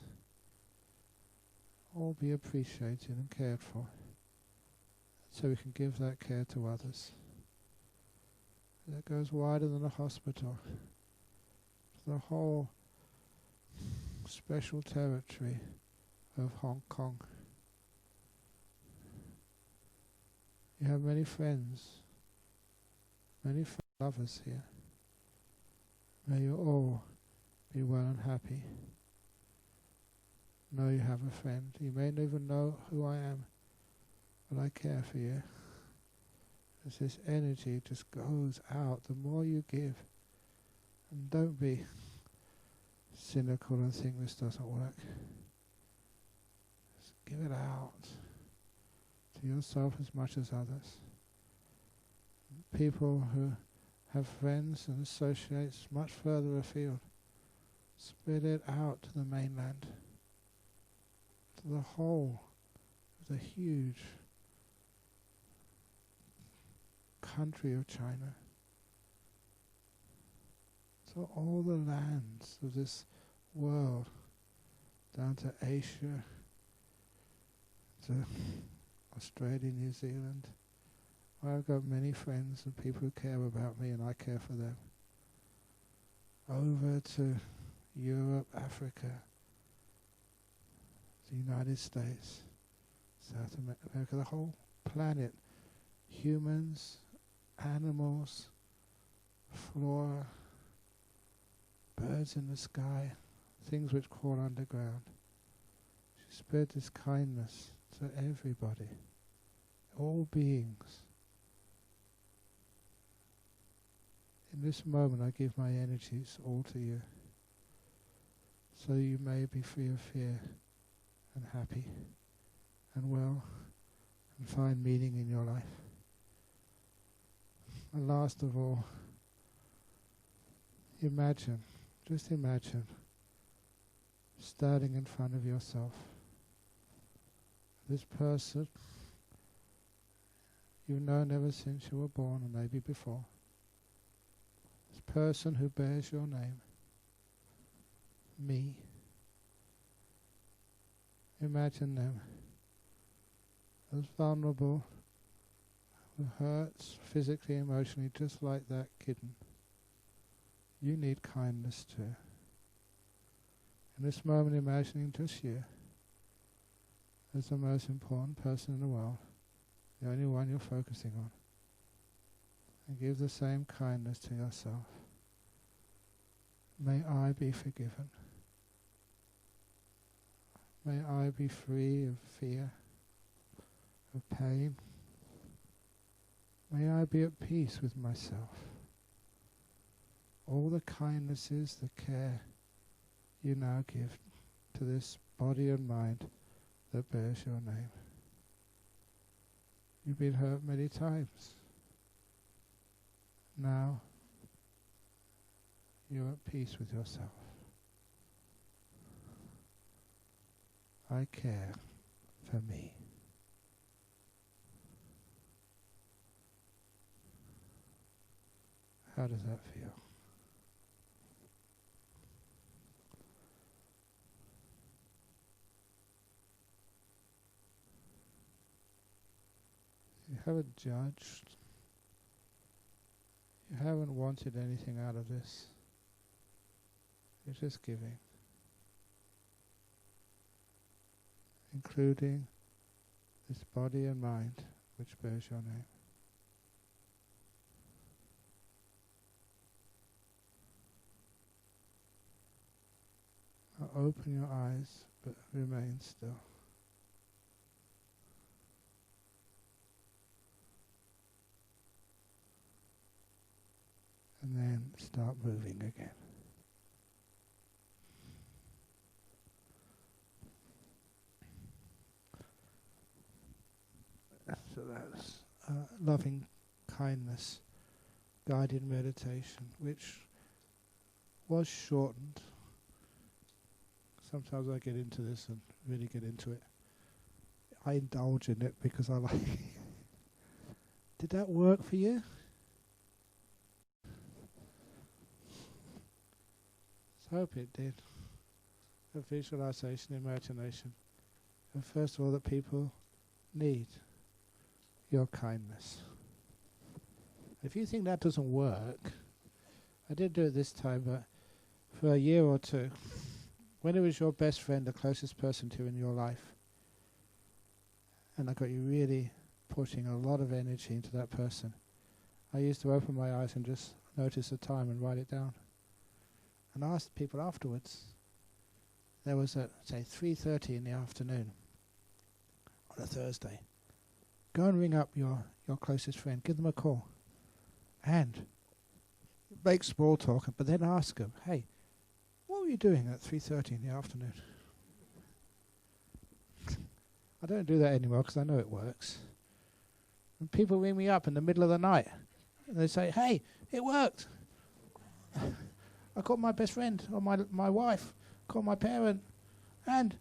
all be appreciated and cared for, so we can give that care to others. That goes wider than a hospital, to the whole special territory of Hong Kong. You have many friends, many lovers here. May you all be well and happy. Know you have a friend. You may not even know who I am, but I care for you. As this energy just goes out, the more you give. And don't be cynical and think this doesn't work. Just give it out to yourself as much as others. People who have friends and associates much further afield, spread it out to the mainland, to the whole of the huge country of China, to all the lands of this world, down to Asia, to Australia, New Zealand. I've got many friends and people who care about me, and I care for them. Over to Europe, Africa, the United States, South America, the whole planet, humans, animals, flora, birds in the sky, things which crawl underground. She spread this kindness to everybody, all beings. In this moment I give my energies all to you, so you may be free of fear and happy and well and find meaning in your life. And last of all, imagine, just imagine, standing in front of yourself. This person you've known ever since you were born, and maybe before. This person who bears your name, me. Imagine them as vulnerable, who hurts physically, emotionally, just like that kitten. You need kindness too. In this moment, imagining just you as the most important person in the world, the only one you're focusing on. And give the same kindness to yourself. May I be forgiven. May I be free of fear, of pain. May I be at peace with myself. All the kindnesses, the care you now give to this body and mind that bears your name. You've been hurt many times. Now you're at peace with yourself. I care for me. How does that feel? haven't judged. You haven't wanted anything out of this. You're just giving. Including this body and mind which bears your name. Now open your eyes, but remain still. And then start moving again. So that's loving kindness, guided meditation, which was shortened. Sometimes I get into this and really get into it. I indulge in it because I like it. Did that work for you? I hope it did. The visualization, imagination. And first of all, that people need your kindness. If you think that doesn't work, I did do it this time, but for a year or two, when it was your best friend, the closest person to you in your life, and I got you really putting a lot of energy into that person, I used to open my eyes and just notice the time and write it down. And I asked people afterwards. There was at, say, 3:30 in the afternoon on a Thursday. Go and ring up your closest friend, give them a call, and make small talk, but then ask them, hey, what were you doing at 3:30 in the afternoon? I don't do that anymore because I know it works. And people ring me up in the middle of the night, and they say, hey, it worked. I called my best friend, or my wife, called my parent, and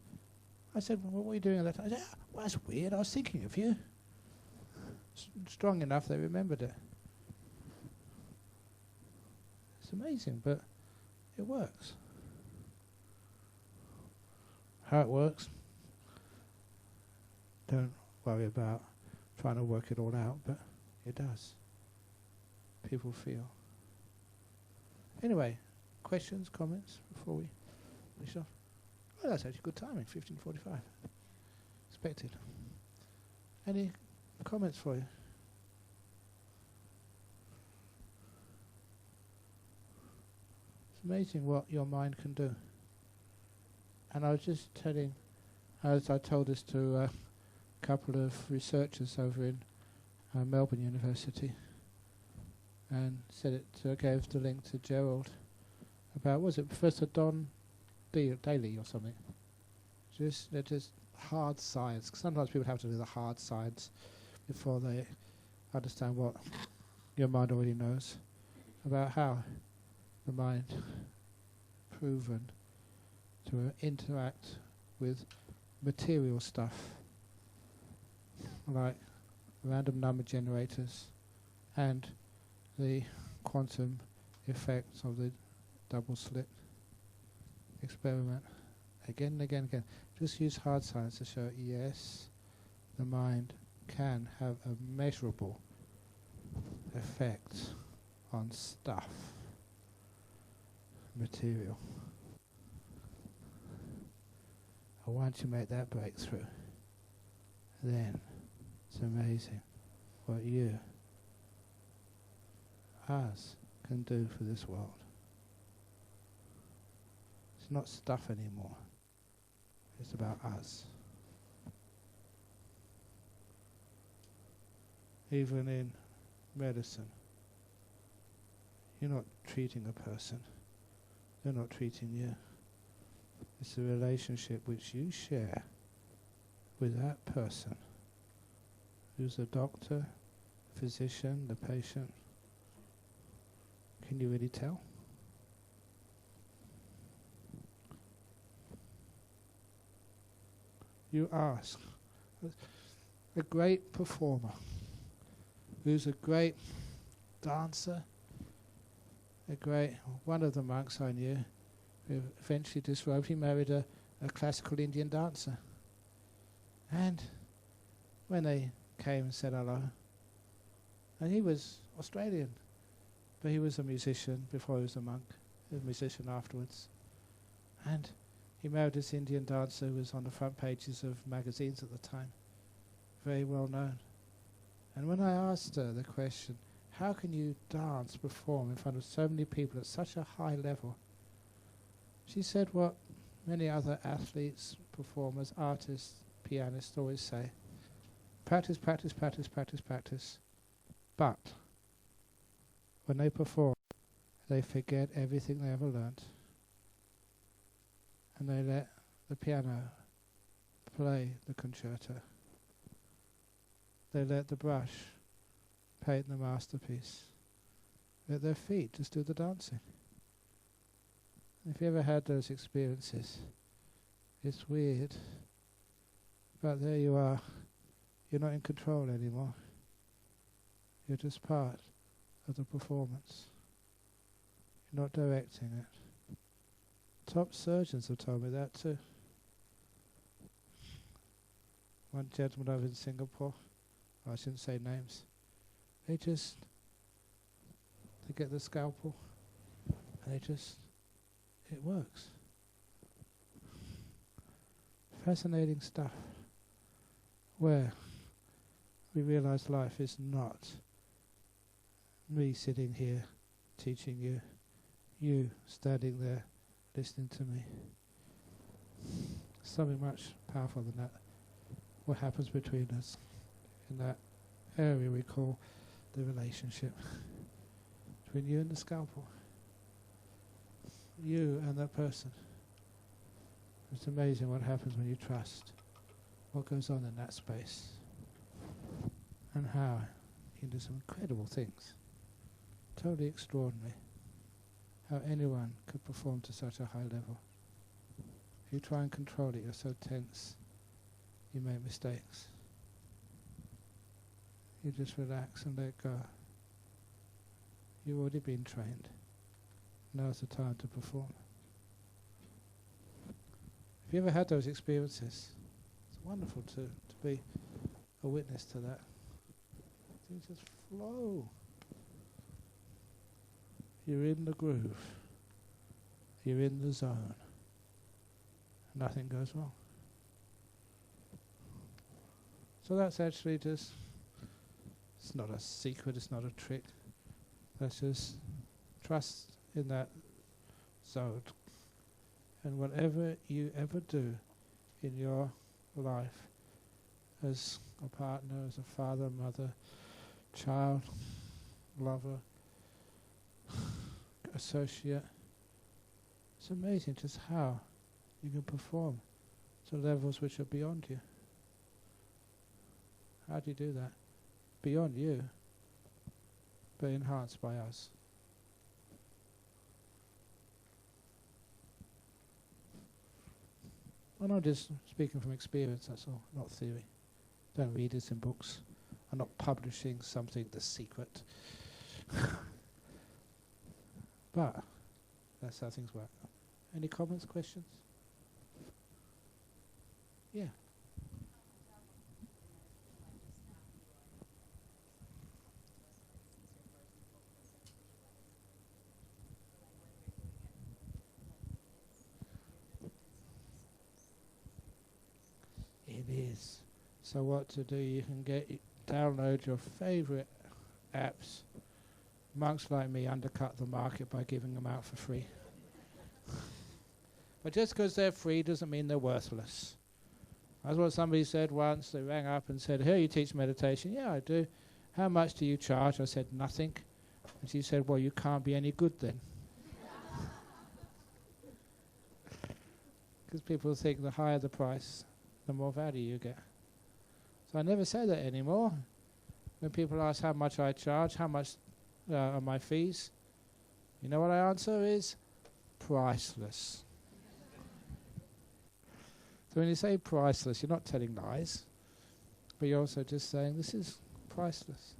I said, well, what were you doing at that time? I said, well, that's weird, I was thinking of you. Strong enough they remembered it. It's amazing, but it works. How it works, don't worry about trying to work it all out, but it does. People feel. Anyway, questions, comments before we finish off? Oh, that's actually good timing, 15:45. Expected. Any comments for you? It's amazing what your mind can do. And I was just telling, as I told this to a couple of researchers over in Melbourne University, and said it, gave the link to Gerald about, was it Professor Don Daly or something? They're just hard science. 'Cause sometimes people have to do the hard science before they understand what your mind already knows about how the mind proven to interact with material stuff like random number generators and the quantum effects of the double slit experiment. Again and again and again. Just use hard science to show, yes, the mind can have a measurable effect on stuff, material. And once you make that breakthrough, then it's amazing what you, us, can do for this world. It's not stuff anymore. It's about us. Even in medicine, you're not treating a person. They're not treating you. It's a relationship which you share with that person, who's the doctor, physician, the patient. Can you really tell? You ask a great performer who's a great dancer, one of the monks I knew who eventually disrobed, he married a classical Indian dancer. And when they came and said hello, And he was Australian, but he was a musician before he was a monk, a musician afterwards. And he married this Indian dancer who was on the front pages of magazines at the time, very well known. And when I asked her the question, how can you dance, perform in front of so many people at such a high level? She said what many other athletes, performers, artists, pianists always say: practice, practice, practice, practice, practice. But when they perform, they forget everything they ever learnt. And they let the piano play the concerto. They let the brush paint the masterpiece. Let their feet just do the dancing. If you ever had those experiences, it's weird, but there you are. You're not in control anymore. You're just part of the performance. You're not directing it. Top surgeons have told me that too. One gentleman over in Singapore, I shouldn't say names, they get the scalpel and it works. Fascinating stuff, where we realize life is not me sitting here teaching you, you standing there listening to me. Something much powerful than that. What happens between us in that area we call the relationship between you and the scalpel, you and that person. It's amazing what happens when you trust what goes on in that space, and how you can do some incredible things. Totally extraordinary how anyone could perform to such a high level. If you try and control it, you're so tense, you make mistakes. You just relax and let go. You've already been trained. Now's the time to perform. If you ever had those experiences, it's wonderful to be a witness to that. Things just flow. You're in the groove. You're in the zone. Nothing goes wrong. So that's actually just, it's not a secret, it's not a trick. That's just trust in that zone. And whatever you ever do in your life, as a partner, as a father, mother, child, lover, associate, it's amazing just how you can perform to levels which are beyond you. How do you do that? Beyond you, but enhanced by us. And I'm just speaking from experience, that's all, not theory. Don't read this in books. I'm not publishing something that's secret. But that's how things work. Any comments, questions? Yeah. It is. So what to do, you can download your favorite apps. Monks like me undercut the market by giving them out for free. But just because they're free doesn't mean they're worthless. That's what somebody said once. They rang up and said, "Here, you teach meditation." "Yeah, I do." "How much do you charge?" I said, "Nothing." And she said, "Well, you can't be any good then." Because people think the higher the price, the more value you get. So I never say that anymore. When people ask how much I charge, how much are my fees, you know what I answer is priceless. So when you say priceless, you're not telling lies, but you're also just saying this is priceless.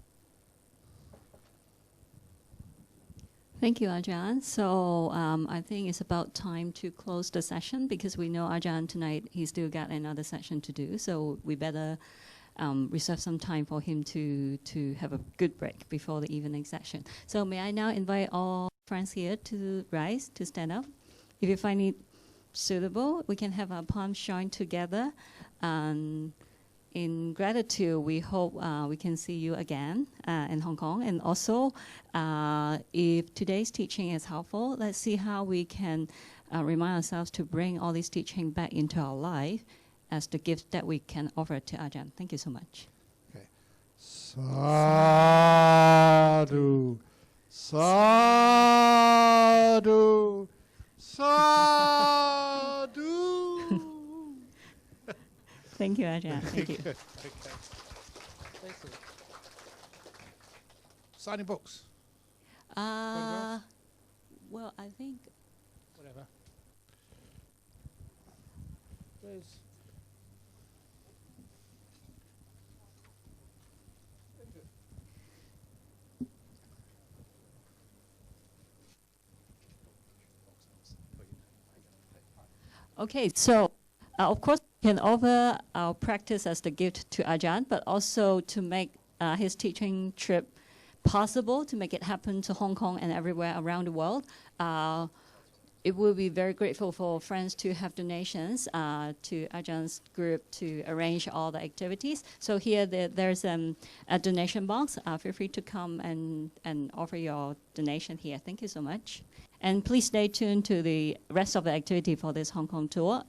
Thank you, Ajahn. So I think it's about time to close the session because we know Ajahn tonight, he's still got another session to do. So we better reserve some time for him to have a good break before the evening session. So may I now invite all friends here to rise, to stand up. If you find it suitable, we can have our palms joined together. And in gratitude, we hope we can see you again in Hong Kong. And also, if today's teaching is helpful, let's see how we can remind ourselves to bring all this teaching back into our life as the gift that we can offer to Ajahn. Thank you so much. Okay. Sadhu, sadhu, sadhu. Thank you, Ajahn. Thank you. Okay. Signing books. Well, I think Whatever. Please. okay. So, of course, we can offer our practice as the gift to Ajahn, but also to make his teaching trip possible, to make it happen to Hong Kong and everywhere around the world. It will be very grateful for friends to have donations to Ajahns group to arrange all the activities. So here there's a donation box. Feel free to come and offer your donation here. Thank you so much. And please stay tuned to the rest of the activity for this Hong Kong tour.